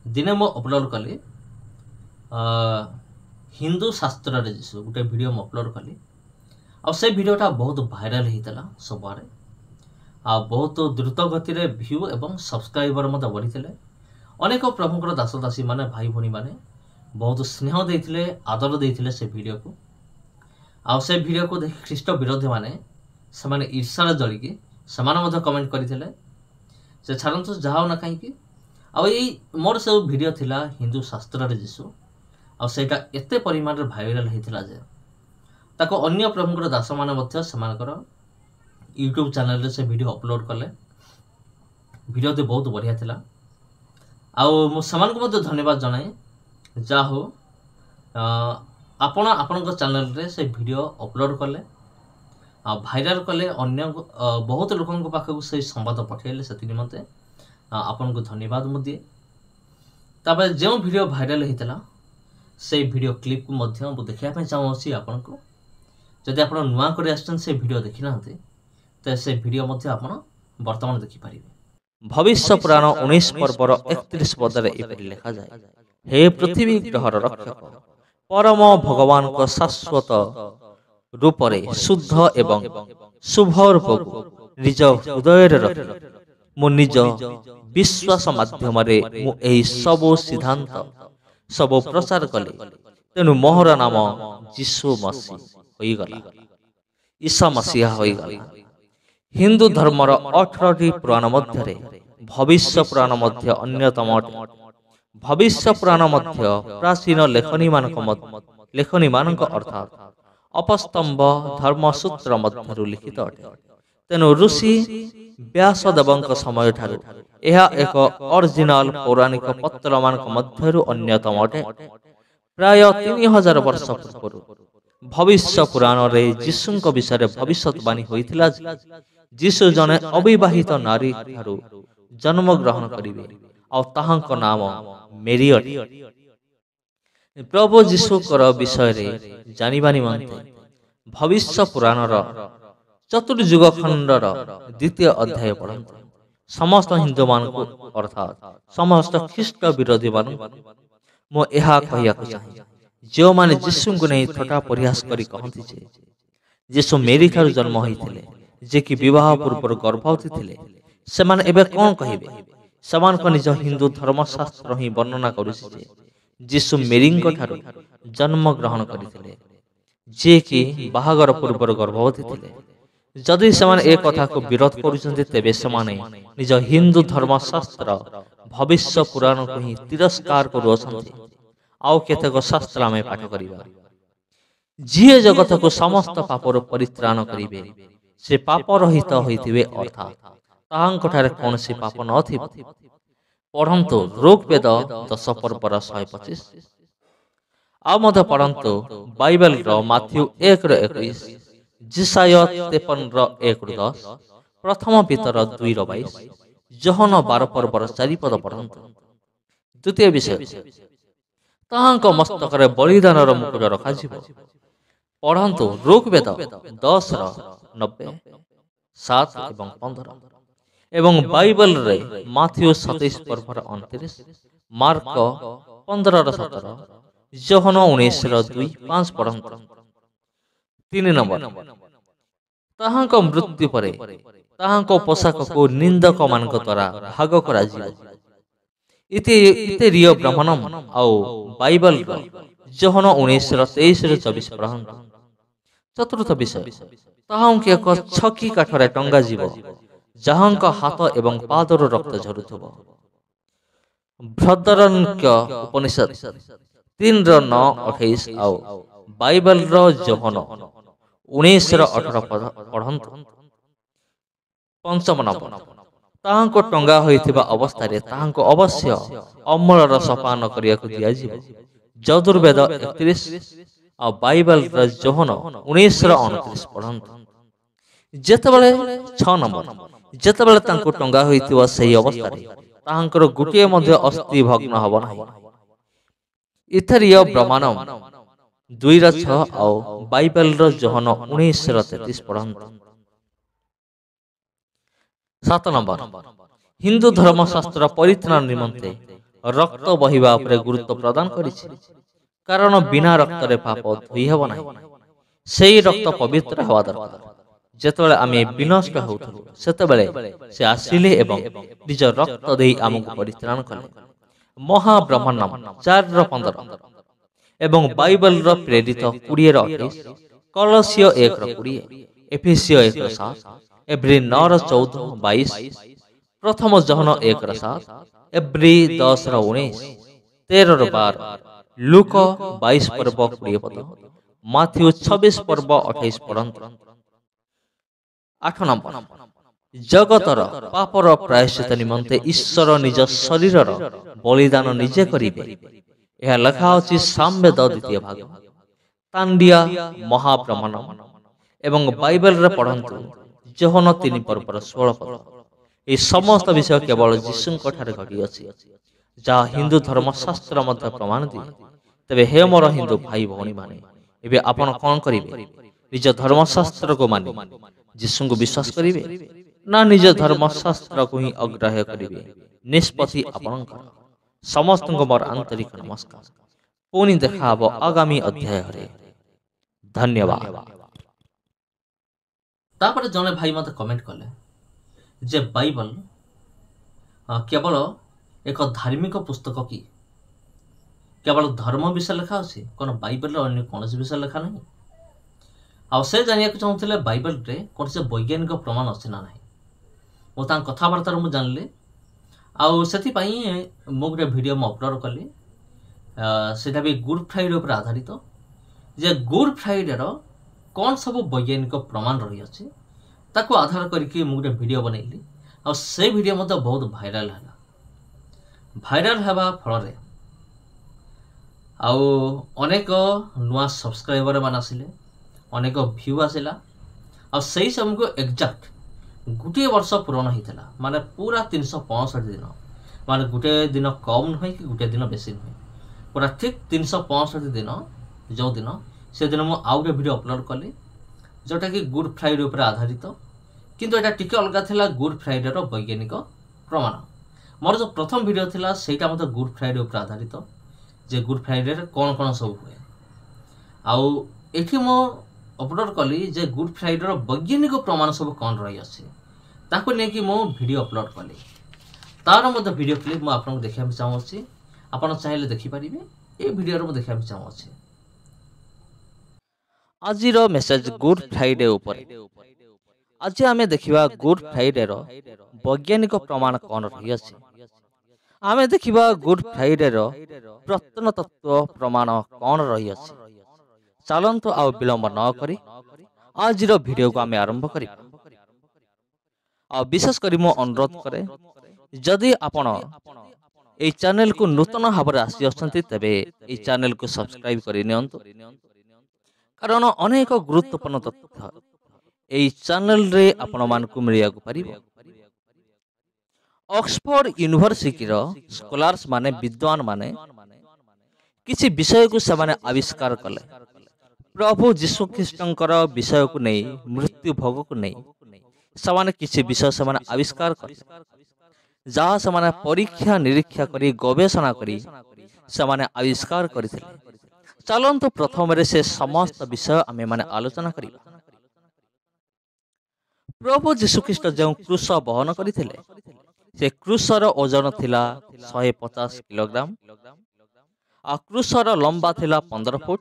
दिने मो अपलोड कली हिंदू शास्त्र रे जिसु गोटे वीडियो मो अपलोड कली। आ से वीडियोटा बहुत भाइराल होइतला सबआरे। आ बहुत द्रुत गति रे व्यू एवं सब्सक्राइबर मते बढ़िथिले। अनेक प्रभुଙ୍କର दास दासी माने भाई भणी माने बहुत स्नेह देथिले, आदर देथिले से वीडियो को। आ से वीडियो को देखि ख्रीष्ट विरोधी माने समाने ईर्ष्या जळी कि समान मते कमेंट करिथिले। से छारंतु जाओ ना काहे कि आ एई मोर से वीडियो थिला हिंदू शास्त्र रे जिसु। आ सेटा एते परिमाण रे भाइराल हेतिला जे ताको अन्य प्रभुଙ୍କର दास माने मते समानकर यूट्यूब चैनल रे से वीडियो अपलोड कले। वीडियो तो बहुत बढ़िया थिला। आउ मो समान को मते धन्यवाद जणाए। जा हो आपण आपन चैनल रे से वीडियो अपलोड कले आ भाइराल कले, अन्य बहुत लोकन को पाखक से संवाद पठेले। सेति निमते आपन को धन्यवाद मु दिए। ताबे जो वीडियो भाइराल हेतिला से वीडियो क्लिप को मध्य मु देखिया पे चाहूसी आपन को। जदि आपण नुआ करे आछन से वीडियो देखि नाते तो से वीडियो मध्य आपण वर्तमान देखि परिबे। भविष्य पुराण 19 पर्वर 31 पदरे एपरि लिखा जाय, हे पृथ्वी ग्रहर रक्षक परम भगवान को शाश्वत रूप रे शुद्ध एवं शुभ रूप को निज हृदय रे रखि मु निज विश्वास माध्यम रे मु एही सब सिद्धांत सब प्रचार कले। तेनु मोहर नाम यीशु मसीह होई गला, ईसा मसीहा होई गला। हिंदू धर्मर 18टी पुराण मध्य भविष्य पुराण मध्य अन्यतम अटे। भविष्य पुराण मध्य प्राचीन लेखनी मानक अर्थात अपस्तंभ धर्मसूत्र मध्य लिखित अटे। तेनु ऋषि व्यासदेवଙ୍କ समय ठारू यह एक ओरिजिनल पौराणिक पत्र मानक मध्यरु अन्यतम अटे। प्राय 3000 वर्ष पूर्व भविष्य पुराण रे यीशुଙ୍କ विषय भविष्यवाणी होइथिला। यीशु जने अविवाहित नारी ठारू जन्म ग्रहण करिवे आ ताहांक नाम मेरी अटे। प्रभु यीशुकर विषय रे जानिबा निमंते भविष्य पुराणर चतुर्युग खंडर 2 अध्याय पढ़ंतु। समस्त हिंदू मान अर्थात समस्त ख्रीष्ट विरोधी मान मो एहा कहियाकु चाहे जो माने यीशु को नहीं थटा प्रयास करी कहंती जे यीशु मेरी ठारू जन्म होइथिले, जे कि विवाह पूर्व गर्भवती थिले। से माने एबे कोन कहिबे ସେମାନଙ୍କ ନିଜ ହିନ୍ଦୁ ଧର୍ମଶାସ୍ତ୍ର ହିଁ ବର୍ଣ୍ଣନା କରୁଛି ଯେ ଯୀଶୁ ମେରୀଙ୍କ ଠାରୁ ଜନ୍ମ ଗ୍ରହଣ କରିଥିଲେ, ଯିଏକି ବାହାଘର ପୂର୍ବରୁ ଗର୍ଭବତୀ ଥିଲେ। ଯଦି ସେମାନେ ଏ କଥାକୁ ବିରୋଧ କରୁଛନ୍ତି, ତେବେ ସେମାନେ ନିଜ ହିନ୍ଦୁ ଧର୍ମଶାସ୍ତ୍ର ଭବିଷ୍ୟ ପୁରାଣକୁ ହିଁ ତିରସ୍କାର କରୁଅଛନ୍ତି। ଆଉ କେତେକ ଶାସ୍ତ୍ର ଆମେ ପାଠ କରିବା। ଯିଏ ଜଗତକୁ ସମସ୍ତ ପାପରୁ ପରିତ୍ରାଣ କରିବେ, ସେ ପାପ ରହିତ ହୋଇଥିବେ, ଅର୍ଥାତ୍ ତାହାଙ୍କଠାରେ କୌଣସି ପାପ ନଥିବ। ପଢ଼ନ୍ତୁ ଋଗ୍ବେଦ 10 ପର୍ବର 125। ଆଉ ମଧ୍ୟ ପଢ଼ନ୍ତୁ ବାଇବେଲର ମାଥ୍ୟୁ 1:21, ଜିସାୟ 53:1-10, ପ୍ରଥମ ପିତର 2:22, ଯୋହନ 12 ପର୍ବର 4 ପଦ ପଢ଼ନ୍ତୁ। ଦ୍ୱିତୀୟ ବିଷୟ, ତାହାଙ୍କ ମସ୍ତକରେ ବଳିଦାନର ମୁକୁଟ ରଖାଯିବ। ପଢ଼ନ୍ତୁ ଋଗ୍ବେଦ 10:90, 7 ଏବଂ 15, ଏବଂ ବାଇବେଲରେ ମାଥ୍ୟୁ 27 ପର୍ବର 29, ମାର୍କ 15:17, ଯୋହନ 19:2-5 ପଢ଼ନ୍ତୁ। 3 ନମ୍ବର, ତାହାଙ୍କ ମୃତ୍ୟୁ ପରେ ତାହାଙ୍କ ପୋଷାକକୁ ନିନ୍ଦକମାନଙ୍କ ଦ୍ୱାରା ଭାଗ କରାଯିବ। ଇତେରୀୟ ବ୍ରାହ୍ମଣମ ଆଉ ବାଇବେଲର ଯୋହନ 19:23-24 ପଢ଼ନ୍ତୁ। ଚତୁର୍ଥ ବିଷୟ, ତାହାଙ୍କୁ ଏକ ଛକି କାଠରେ ଟଙ୍ଗାଯିବ, ଯାହାଙ୍କ ହାତ ଏବଂ ପାଦରୁ ରକ୍ତ ଝରୁଥିବ। ଭ୍ରଦରନ୍କ୍ୟ ଉପନିଷଦ 3:9-28 ଆଉ ବାଇବେଲର ଯୋହନ 19:18 ପଢ଼ନ୍ତୁ। ପଞ୍ଚମ ନମ୍ବର, ତାହାଙ୍କୁ ଟଙ୍ଗା ହୋଇଥିବା ଅବସ୍ଥାରେ ତାହାଙ୍କୁ ଅବଶ୍ୟ ଅମଳ ରସ ପାନ କରିବାକୁ ଦିଆଯିବ। ଯଜୁର୍ବେଦ 31 ଆଉ ବାଇବେଲର ଯୋହନ 19:29 ପଢ଼ନ୍ତୁ। ଯେତେବେଳେ 6 ନମ୍ବର, ଯେତେବେଳେ ତାଙ୍କୁ ଟଙ୍ଗା ହୋଇଥିବ, ସେହି ଅବସ୍ଥାରେ ତାହାଙ୍କର ଗୋଟିଏ ମଧ୍ୟ ଅସ୍ଥି ଭଗ୍ନ ହେବ ନାହିଁ। ଇଥେରୀୟ ବ୍ରାହ୍ମଣମ 2:6 ଆଉ ବାଇବେଲର ଯୋହନ 19:33 ପଢ଼ନ୍ତୁ। 7 ନମ୍ବର, ହିନ୍ଦୁ ଧର୍ମଶାସ୍ତ୍ର ପରିତ୍ରାଣ ନିମନ୍ତେ ରକ୍ତ ବହିବା ଉପରେ ଗୁରୁତ୍ୱ ପ୍ରଦାନ କରିଛି, କାରଣ ବିନା ରକ୍ତରେ ପାପ ଧୋଇ ହେବ ନାହିଁ। ସେହି ରକ୍ତ ପବିତ୍ର ହେବା ଦରକାର। ଯେତେବେଳେ ଆମେ ବିନଷ୍ଟ ହେଉଥିଲୁ, ସେତେବେଳେ ସେ ଆସିଲେ ଏବଂ ନିଜ ରକ୍ତ ଦେଇ ଆମକୁ ପରିତ୍ରାଣ କଲେ। ମହାବ୍ରହ୍ମଣ୍ୟମ 4:15 ଏବଂ ବାଇବେଲର ପ୍ରେରିତ 20:28, କଳସିୟ 1:20, ଏଫେସିୟ 1:7, ଏବ୍ରୀ 9:14-22, ପ୍ରଥମ ଯୋହନ 1:7, ଏବ୍ରୀ 10:19, 13:12, ଲୁକ 22 ପର୍ବ 20 ପଦ, ମାଥ୍ୟୁ 26 ପର୍ବ 28 ପଢ଼ନ୍ତୁ। 8 ନମ୍ବର, ଜଗତର ପାପର ପ୍ରାୟଶ୍ଚିତ ନିମନ୍ତେ ଈଶ୍ୱର ନିଜ ଶରୀରର ବଳିଦାନ ନିଜେ କରିବେ। ଏହା ଲେଖା ଅଛି ସାମବେଦ 2ୟ ଭାଗ, ତାଣ୍ଡିଆ ମହାବ୍ରହ୍ମଣ୍ୟମ ଏବଂ ବାଇବେଲରେ ପଢ଼ନ୍ତୁ ଯୋହନ 3 ପର୍ବର 16 ପଦ। ଏହି ସମସ୍ତ ବିଷୟ କେବଳ ଯୀଶୁଙ୍କ ଠାରେ ଘଟିଅଛି, ଯାହା ହିନ୍ଦୁ ଧର୍ମଶାସ୍ତ୍ର ମଧ୍ୟ ପ୍ରମାଣ ଦିଏ। ତେବେ ହେ ମୋର ହିନ୍ଦୁ ଭାଇ ଭଉଣୀମାନେ, ଏବେ ଆପଣ କ'ଣ କରିବେ? ନିଜ ଧର୍ମଶାସ୍ତ୍ରକୁ ମାନି ଯୀଶୁଙ୍କୁ ବିଶ୍ୱାସ କରିବେ, ନା ନିଜ ଧର୍ମଶାସ୍ତ୍ରକୁ ହିଁ ଅଗ୍ରାହ୍ୟ କରିବେ? ନିଷ୍ପତ୍ତି ଆପଣଙ୍କର। ସମସ୍ତଙ୍କୁ ମୋର ଆନ୍ତରିକ ନମସ୍କାର। ପୁଣି ଦେଖା ହେବ ଆଗାମୀ ଅଧ୍ୟାୟରେ। ଧନ୍ୟବାଦ। ତାପରେ ଜଣେ ଭାଇ ମୋତେ କମେଣ୍ଟ କଲେ ଯେ ବାଇବେଲ କେବଳ ଏକ ଧାର୍ମିକ ପୁସ୍ତକ କି? କେବଳ ଧର୍ମ ବିଷୟ ଲେଖା ଅଛି, କ'ଣ ବାଇବେଲରେ ଅନ୍ୟ କୌଣସି ବିଷୟ ଲେଖା ନାହିଁ? ଆଉ ସେ ଜାଣିବାକୁ ଚାହୁଁଥିଲେ ବାଇବେଲରେ କୌଣସି ବୈଜ୍ଞାନିକ ପ୍ରମାଣ ଅଛି ନା ନାହିଁ। ମୁଁ ତାଙ୍କ କଥାବାର୍ତ୍ତାରୁ ମୁଁ ଜାଣିଲି, ଆଉ ସେଥିପାଇଁ ମୁଁ ଗୋଟେ ଭିଡ଼ିଓ ମୁଁ ଅପଲୋଡ଼ କଲି। ସେଇଟା ବି ଗୁଡ୍ ଫ୍ରାଇଡେ ଉପରେ ଆଧାରିତ, ଯେ ଗୁଡ୍ ଫ୍ରାଇଡେର କ'ଣ ସବୁ ବୈଜ୍ଞାନିକ ପ୍ରମାଣ ରହିଅଛି, ତାକୁ ଆଧାର କରିକି ମୁଁ ଗୋଟେ ଭିଡ଼ିଓ ବନେଇଲି। ଆଉ ସେ ଭିଡ଼ିଓ ମଧ୍ୟ ବହୁତ ଭାଇରାଲ ହେଲା। ଭାଇରାଲ ହେବା ଫଳରେ ଆଉ ଅନେକ ନୂଆ ସବସ୍କ୍ରାଇବର ମାନେ ଆସିଲେ, ଅନେକ ଭ୍ୟୁ ଆସିଲା। ଆଉ ସେହି ସମୟକୁ ଏକ୍ଜାକ୍ଟ ଗୋଟିଏ ବର୍ଷ ପୂରଣ ହେଇଥିଲା, ମାନେ ପୁରା 365 ଦିନ, ମାନେ ଗୋଟେ ଦିନ କମ୍ ନୁହେଁ କି ଗୋଟେ ଦିନ ବେଶୀ ନୁହେଁ, ପୁରା ଠିକ୍ 365 ଦିନ। ଯେଉଁଦିନ ସେଦିନ ମୁଁ ଆଉ ଗୋଟେ ଭିଡ଼ିଓ ଅପଲୋଡ଼ କଲି, ଯେଉଁଟାକି ଗୁଡ୍ ଫ୍ରାଇଡେ ଉପରେ ଆଧାରିତ, କିନ୍ତୁ ଏଇଟା ଟିକେ ଅଲଗା ଥିଲା ଗୁଡ୍ ଫ୍ରାଇଡେର ବୈଜ୍ଞାନିକ ପ୍ରମାଣ। ମୋର ଯେଉଁ ପ୍ରଥମ ଭିଡ଼ିଓ ଥିଲା ସେଇଟା ମଧ୍ୟ ଗୁଡ୍ ଫ୍ରାଇଡେ ଉପରେ ଆଧାରିତ, ଯେ ଗୁଡ୍ ଫ୍ରାଇଡେରେ କ'ଣ କ'ଣ ସବୁ ହୁଏ। ଆଉ ଏଠି ମୁଁ ଅପଲୋଡ଼ କଲି ଯେ ଗୁଡ୍ ଫ୍ରାଇଡେର ବୈଜ୍ଞାନିକ ପ୍ରମାଣ ସବୁ କ'ଣ ରହିଅଛି, ତାକୁ ନେଇକି ମୁଁ ଭିଡ଼ିଓ ଅପଲୋଡ଼ କଲି। तार मध्य वीडियो क्लिप मु आपन देखा चाहूँगी आपन चाहिए देखिपारे ये वीडियो देखा चाहूँगी आजिर मेसेज गुड फ्राइडे ऊपर आज आम देखा गुड फ्राइडे रो वैज्ञानिक प्रमाण कौन रही अछि आम देखा गुड फ्राइडे रो प्रत्नतत्व प्रमाण कौन रही अछि चलतु आ विलंब न करी आज वीडियो को आम आरंभ करी आ विशेष करी मु अनुरोध करे जदि आपण ए चैनल को नूतन भाव आसी अछंती तबे ए चैनल को सब्सक्राइब करि नियंतु कारण अनेक गुरुत्वपूर्ण तथ्य ए चैनल रे आपण मान को मिलिया को परिबो। ऑक्सफोर्ड यूनिवर्सिटी रो स्कॉलर्स माने विद्वान माने किसी विषय को से माने आविष्कार कले प्रभु यीशु ख्रीष्टंकर विषय को नहीं मृत्यु भोग को नहीं समान किसी विषय से माने आविष्कार कले जहाँ से माने परीक्षा निरीक्षा करी गवेषणा करी से माने आविष्कार करथिले चलंतु प्रथम रे से समस्त विषय आमे माने आलोचना करी प्रभु यीशु ख्रीष्ट जो क्रूस बहन करथिले से क्रूसर ओजन थिला 150 किलोग्राम आ क्रूसर लंबा थिला 15 फुट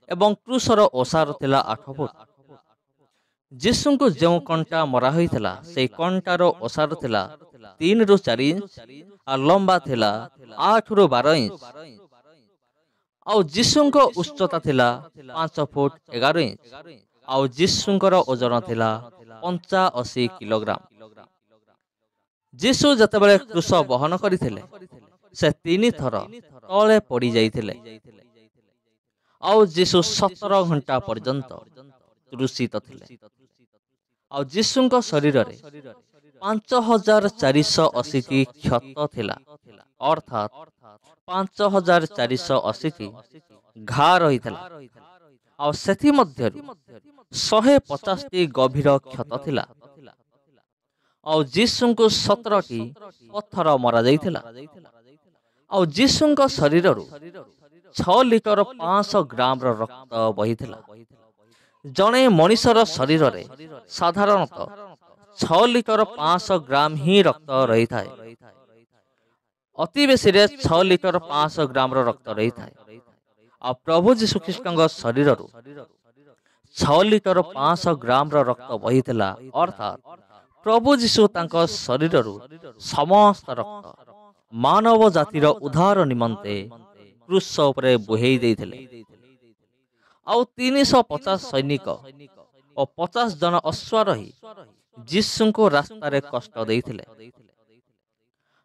एवं क्रूसर ओसार थिला 8 फुट यीशु को जो कंटा मरा होइथिला से कंटार ओसार थिला 3 रु 4 इंच आ लंबा थिला 8 रु 12 इंच आ यीशु को उच्चता थिला 5 फुट 11 इंच आ यीशु को ओजन थिला 85 किलोग्राम यीशु जतेबेले क्रूस बहन करथिले से 3 थर तळे पड़ी जाइथिले आ यीशु 17 घंटा पर्यंत क्रूसित थिले आ यीशु को शरीर रे 5480 टी क्षत थिला अर्थात 5480 टी घा रही थिला आ सेथि मध्यरु 150 टी गभीर क्षत थिला आ यीशु को 17 टी पत्थर मरा जाइथिला आ यीशु को शरीर रु 6 लिटर 500 ग्राम रो रक्त बहिथिला जणे मनुष्यर शरीर रे साधारणतः 6 लिटर 500 ग्राम ही रक्त रही थाए अति बेसी रे 6 लिटर 500 ग्राम रो रक्त रही थाए आ प्रभु यीशु ख्रीष्टंग शरीर रु 6 लिटर 500 ग्राम रो रक्त बहिथिला अर्थात प्रभु यीशु तांको शरीर रु समस्त रक्त मानव जातिर उद्धार निमंते क्रूस उपरे बुहेई देइथिले आ 350 सैनिक और 50 जन अश्वारोही यीशु को रास्ता रे कष्ट देइथिले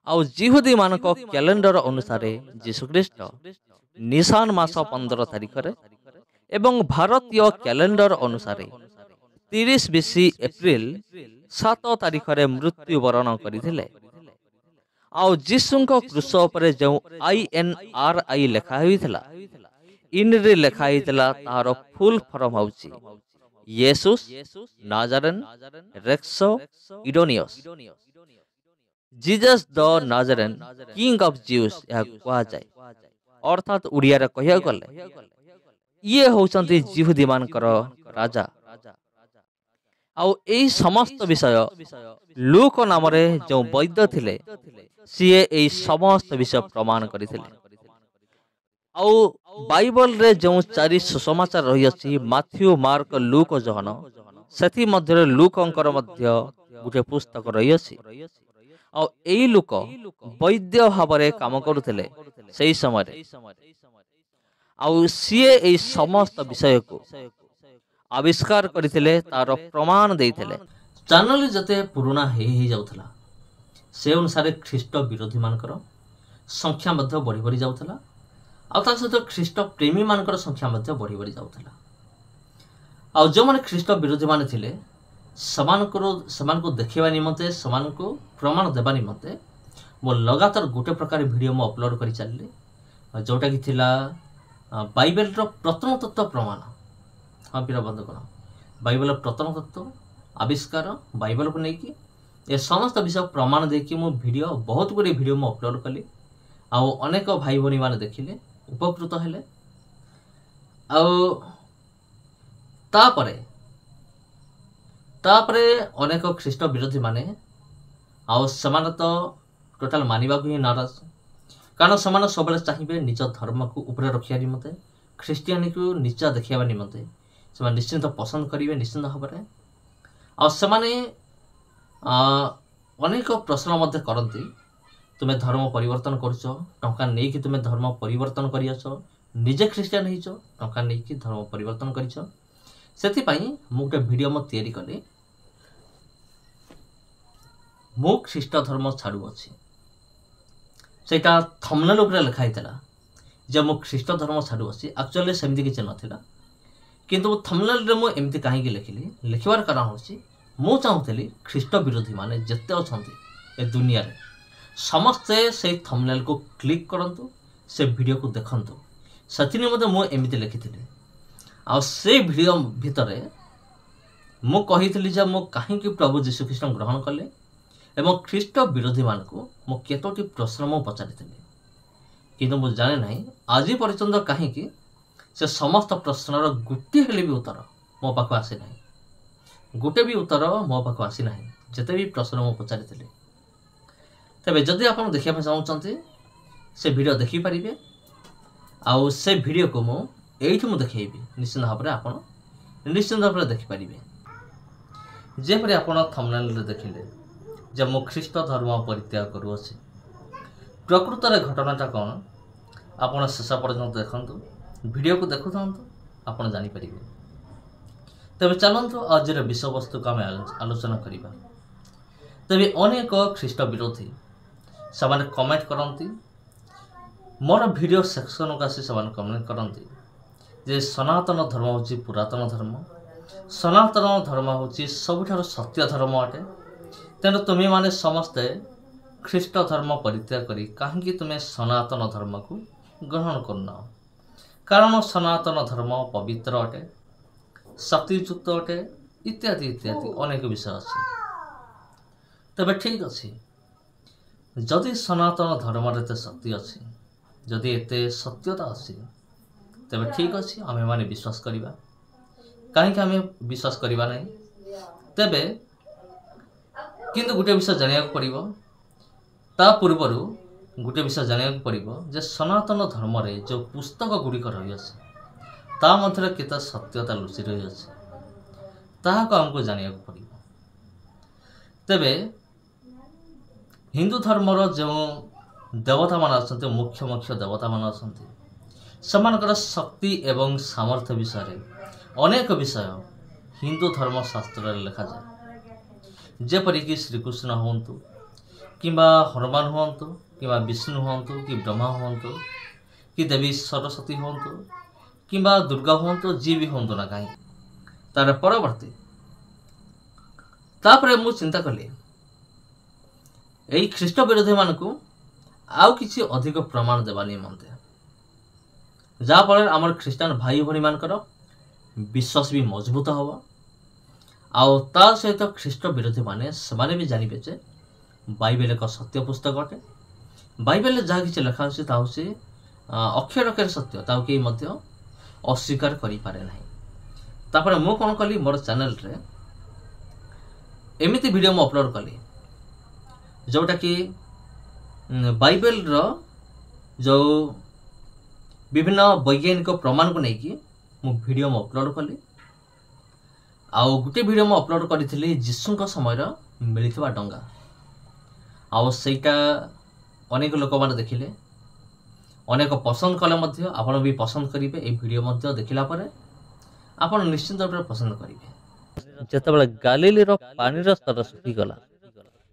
आ जिहुदी मानको कैलेंडर अनुसार यीशु ख्रीष्ट निशान मास 15 तारिख रे एवं भारतीय कैलेंडर अनुसार 30 बीसी एप्रिल 7 तारिख रे मृत्यु वरण करथिले आ यीशु को क्रूस उपरे जो INRI लिखा होइथिला इन रे लिखा होइथिला तार फुल फॉर्म होउची येसुस नाजारेन रेक्सो इडोनियस Jesus the Nazarene king of Jews या कहा जाय अर्थात उड़िया रे कहिया गले ये होचंती जिहुदी मानकर राजा आ एई समस्त विषय लूक नाम रे जो वैद्य थिले सीए एई समस्त विषय प्रमाण करथिले आ बाइबल रे जो 4 सुसमाचार रही अछि माथ्यू मार्क लूक जहन सेथि मध्य लूकंकर मध्य गुटे पुस्तक रही अछि आ एई लूक वैद्य भाव रे काम करुथिले सेही समय रे आ सीए एई समस्त विषय को आविष्कार करथिले तार प्रमाण देइथिले चैनल जते पुराना हे जाउथला से अनुसार ख्रीष्ट विरोधी मानकर संख्या मध्य बढ़ी बढ़ी जाउथला आ ता सहित ख्रीष्ट प्रेमी मानकर संख्या मध्य बढ़ी बढ़ी जाउथला आ जो माने ख्रीष्ट विरोधी माने थिले समान को देखिबा निमते समान को प्रमाण देबा निमते मो लगातार गोटे प्रकार वीडियो मो अपलोड करि चलले जोटा कि थिला बाइबल रो प्रथम तत्व प्रमाण हाँ प्रिय बंधुगण बाइबल प्रथम तत्व आविष्कार बाइबल को लेकिन ये समस्त विषय प्रमाण देखिए मो वीडियो बहुत गुड़े वीडियो मो अपलोड कली आ अनेक भाई भनी माने देखिले उपकृत हेले तापरे अनेक ख्रीष्ट विरोधी माने आ समान तो टोटाल मानिबा को ही नाराज कारण से सब चाहिए निज धर्म को ऊपर रखा निमते ख्रीष्टियानी को नीचा देखा निमते से निश्चिंत पसंद करेंगे निश्चिंत भाव में आने अनेक प्रश्न करती तुम्हें धर्म परिवर्तन करछ टंका नहीं कि तुम्हें धर्म परिवर्तन कर निजे ख्रीष्टियान हो टंका नहीं कि धर्म परिवर्तन कर गोटे भिडियो मो तैयारी कली मो ख्रीष्ट धर्म छाड़ू अच्छी सेटा थंबनेल उपरे लिखाई जे मो ख्रीष्ट धर्म छाड़ू अच्छी एक्चुअली सेमती किसी नाला किंतु थंबनेल रे मो एमती कहीं लिखिली लिखबार कारण होची मो चाहूली ख्रीष्ट विरोधी माने जिते अच्छा ए दुनिया रे समस्ते से थंबनेल को क्लिक करंतु से वीडियो को देखंतु सती मु एमती लिखी आ से वीडियो भितर मु कही जे मु कहीं प्रभु जीशु ख्रीष्ट ग्रहण कले एवं ख्रीष्ट विरोधी मान को मु केतोटी प्रश्न मु पचारि किंतु मु जाने नहीं आज पर्यंत कहीं से समस्त प्रश्नर गोटे हेले भी उत्तर मो पाख आसी ना गोटे भी उत्तर मो पाख आसी ना जिते भी प्रश्न मु पचारि तेबे जदि आप देखा चाहते से वीडियो देखिपारे आउ से वीडियो को मुझे देखेबी निश्चित भाव में आप निश्चित भाव में देखिपारे जेपरी आप थंबनेल देखिले जब मो ख्रीष्ट धर्म परित्याग करुअछि प्रकृत रे घटनाटा कौन आप शेष पर्यंत देखंतु वीडियो को देखु था आप जानीपर तेज चलतु आज विषय वस्तु को आम आलोचना करवा तेज अनेक ख्रीष्ट विरोधी से कमेंट करती मोर वीडियो सेक्शन को आसी से कमेंट करती जे सनातन धर्म हूँ पुरातन धर्म सनातन धर्म हूँ सबुठ सत्य धर्म अटे तेणु तुम्हें माने समस्ते ख्रीष्ट धर्म परित्याग करी कहीं तुम्हें सनातन धर्म को ग्रहण करना कारण सनातन धर्म पवित्र अटे शक्तियुक्त अटे इत्यादि इत्यादि अनेक विषय अच्छे तेबे ठीक अच्छे जदि सनातन धर्म एत शक्ति अच्छी जदि एत सत्यता अच्छी तेबे ठीक अच्छे आमे माने विश्वास करवा कहीं आमे विश्वास करवा नहीं तेबे किंतु गोटे विषय जानिया पड़िबो ता पूर्वर गोटे विषय जानिया पड़िबो जे सनातन धर्म रे जो पुस्तक गुड़िक रही अछि ता मध्य केते सत्यता लुचि रही अछि ताहा को हमको जानिया पड़िबो तेबे हिंदू धर्मर जो देवता मान आछन्ते मुख्य मुख्य देवता मान आछन्ते समानकर शक्ति एवं सामर्थ्य विषय अनेक विषय हिंदू धर्म शास्त्र लिखा जाए जेपरिक श्रीकृष्ण हूँ कि हनुमान हूँ कि विष्णु हूँ कि ब्रह्मा हूँ कि देवी सरस्वती हूँ कि दुर्गा हूँ जी भी हूँ ना कहीं तार परवर्ती तापरे मु चिंता कली यही ख्रीष्ट विरोधी मान को आउ किसी अधिक प्रमाण देवा निमंते जहाँफल आम ख्रीष्टान भाई भाई मानकर विश्वास भी मजबूत हम आउ ता सहित ख्रीष्ट विरोधी माने से भी जानवे जे बाइबल एक सत्य पुस्तक अटे बाइबल जहाँ किसी लिखा अच्छे अक्षर अक्षर सत्य ताऊ कई अस्वीकार करें ना मु कौन कली मोर चैनल रे एमती वीडियो मु अपलोड कली जोटा कि बाइबल रो जो विभिन्न वैज्ञानिक प्रमाण को लेकिन मु वीडियो मु अपलोड कली आउ गोटे वीडियो मु अपलोड करी जीशु समय मिलता डंगा आउ सेटा अनेक लोक मैंने देखिले अनेक पसंद कले आपण भी पसंद करेंगे ये वीडियो देखला आप निश्चिंत भाव पसंद करेंगे जिते गालीली पानी स्तर सुखीगला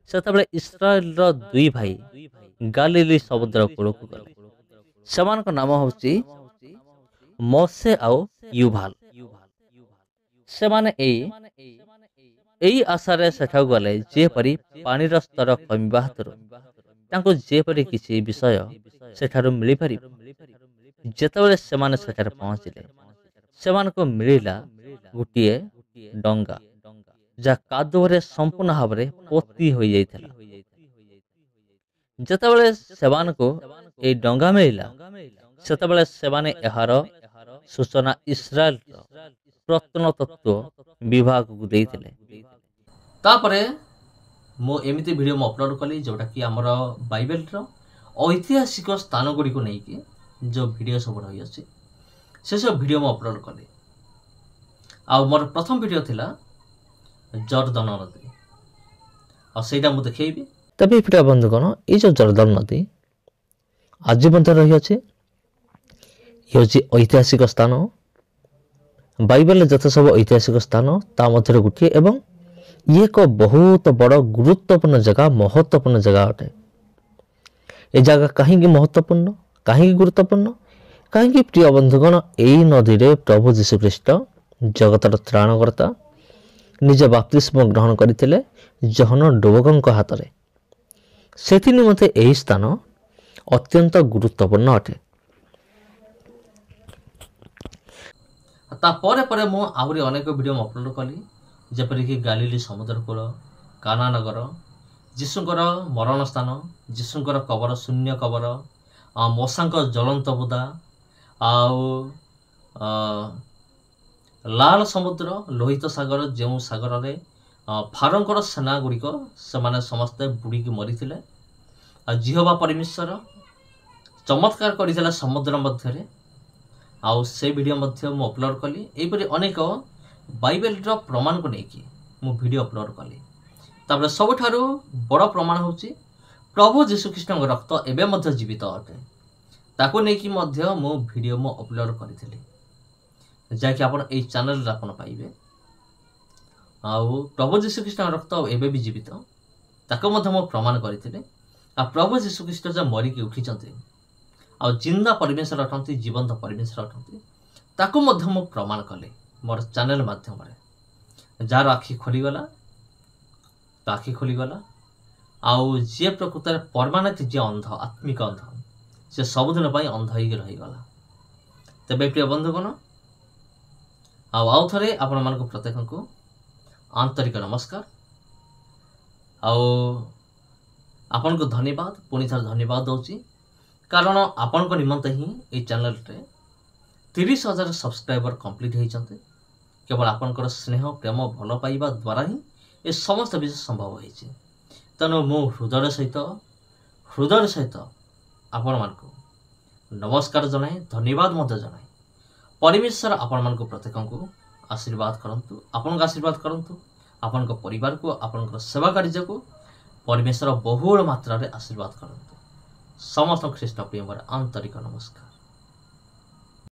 से इस्राएल दुई भाई गालीली समुद्र कूल को गले से नाम हूँ मोसे आउ युभाल से माने एई आशारे सेठा गले जेपरी पानी स्तर कमिबा हेतु जेपरी किसी विषय सेठारु मिली पारि जेतेबेले सेमाने सेठारे पहुँचिले सेमानको मिलिला गोटिए डंगा जा कादुरे संपूर्ण भाव में पोती हो जाइथिला जेतेबेले सेमानको ए डंगा मिलिला सेतेबेले सेमाने एहार सूचना इस्राएल प्रत्नतत्व विभाग को देइथिले तापरे मो एमती वीडियो मु अपलोड कली जोटा कि आमर बाइबल ऐतिहासिक स्थान गुड़ी को लेकिन जो वीडियो सब रही अच्छी से सब वीडियो मु अपलोड कली। आ मोर प्रथम वीडियो थिला जर्दन नदी और सेटा मु देखैबी। तबे प्रिय बंधुगण ये जो जर्दन नदी आज मध्य रही अच्छे ये हूँ ऐतिहासिक स्थान। बाइबल जत सब ऐतिहासिक स्थान ता मध्य गोटे एवं ये एक बहुत बड़ गुरुत्वपूर्ण जगह महत्वपूर्ण जगह अटे। ये जगह कहीं महत्वपूर्ण कहीं गुरुत्वपूर्ण कहीं प्रिय बंधुगण यही नदी रे प्रभु जीशु ख्रीस्ट जगतर त्राणकर्ता निज बाप्तिस्म ग्रहण करते जहन डुबक हाथ में से निमंते यही स्थान अत्यंत गुरुत्वपूर्ण अटे। तापर मु आहरी अनेक वीडियो अपलोड कली जेपरिक गालीली समुद्र कूल काना नगर जीशुंकर मरण स्थान जीशुंकर कबर शून्य कबर मशांक ज्वलंत बुदा लाल समुद्र लोहित सागर जो सागर रे फारोंकर सेना गुड़िक से समस्ते बुड़ीकी मरी जिहोवा परमेश्वर चमत्कार करथिला समुद्र मध्य आउ से वीडियो मध्य मु अपलोड कली। एपरि अनेक बाइबल प्रमाण को लेकिन मु वीडियो अपलोड कली। तापर सबठारु बड़ प्रमाण होची प्रभु जीशु ख्रीष्ट रक्त एबे मध्य जीवित अटे ताको लेकिन मध्य मु वीडियो मु अपलोड करथिली जाकि आपण ए चैनल रे आपण पाइबे। आउ प्रभु जीशु ख्रीष्ट रक्त एबे भी जीवित ताको मध्य मु प्रमाण करथिली। आ प्रभु जीशु ख्रीष्ट जे मरी के उठिचंती आ जिंदा परमेश्वर अटंती जीवंत परमेश्वर अटंती ताको मध्य मु प्रमाण कले मोर चैनल माध्यम रे। जार आखि खोलीगला तो आखि खोलीगला आउ जे प्रकृत परमानेंट जे अंध आत्मिक अंध से सबुदिन अंध हो रहीगला। तेबे प्रिय बंधुगण आउ थे आपण मान प्रत्येक को आंतरिक नमस्कार आपण को धन्यवाद पुणी थर धन्यवाद दूची कारण आपण को निमंते ही ये चैनल रे 30,000 सब्सक्राइबर कंप्लीट होती केवल आपणकर स्नेह प्रेम भल पाइबा द्वारा ही ये समस्त विषय संभव होती। तेणु मो हृदय सहित आपण मान नमस्कार जनाए धन्यवाद मध्य जनाए परमेश्वर आपण मान प्रत्येक को आशीर्वाद करंतु आपण आशीर्वाद करंतु आपण परिवार को आपण सेवा कार्य को परमेश्वर बहुल मात्रा रे आशीर्वाद करंतु। समस्त ख्रीष्ट प्रेम आंतरिक नमस्कार।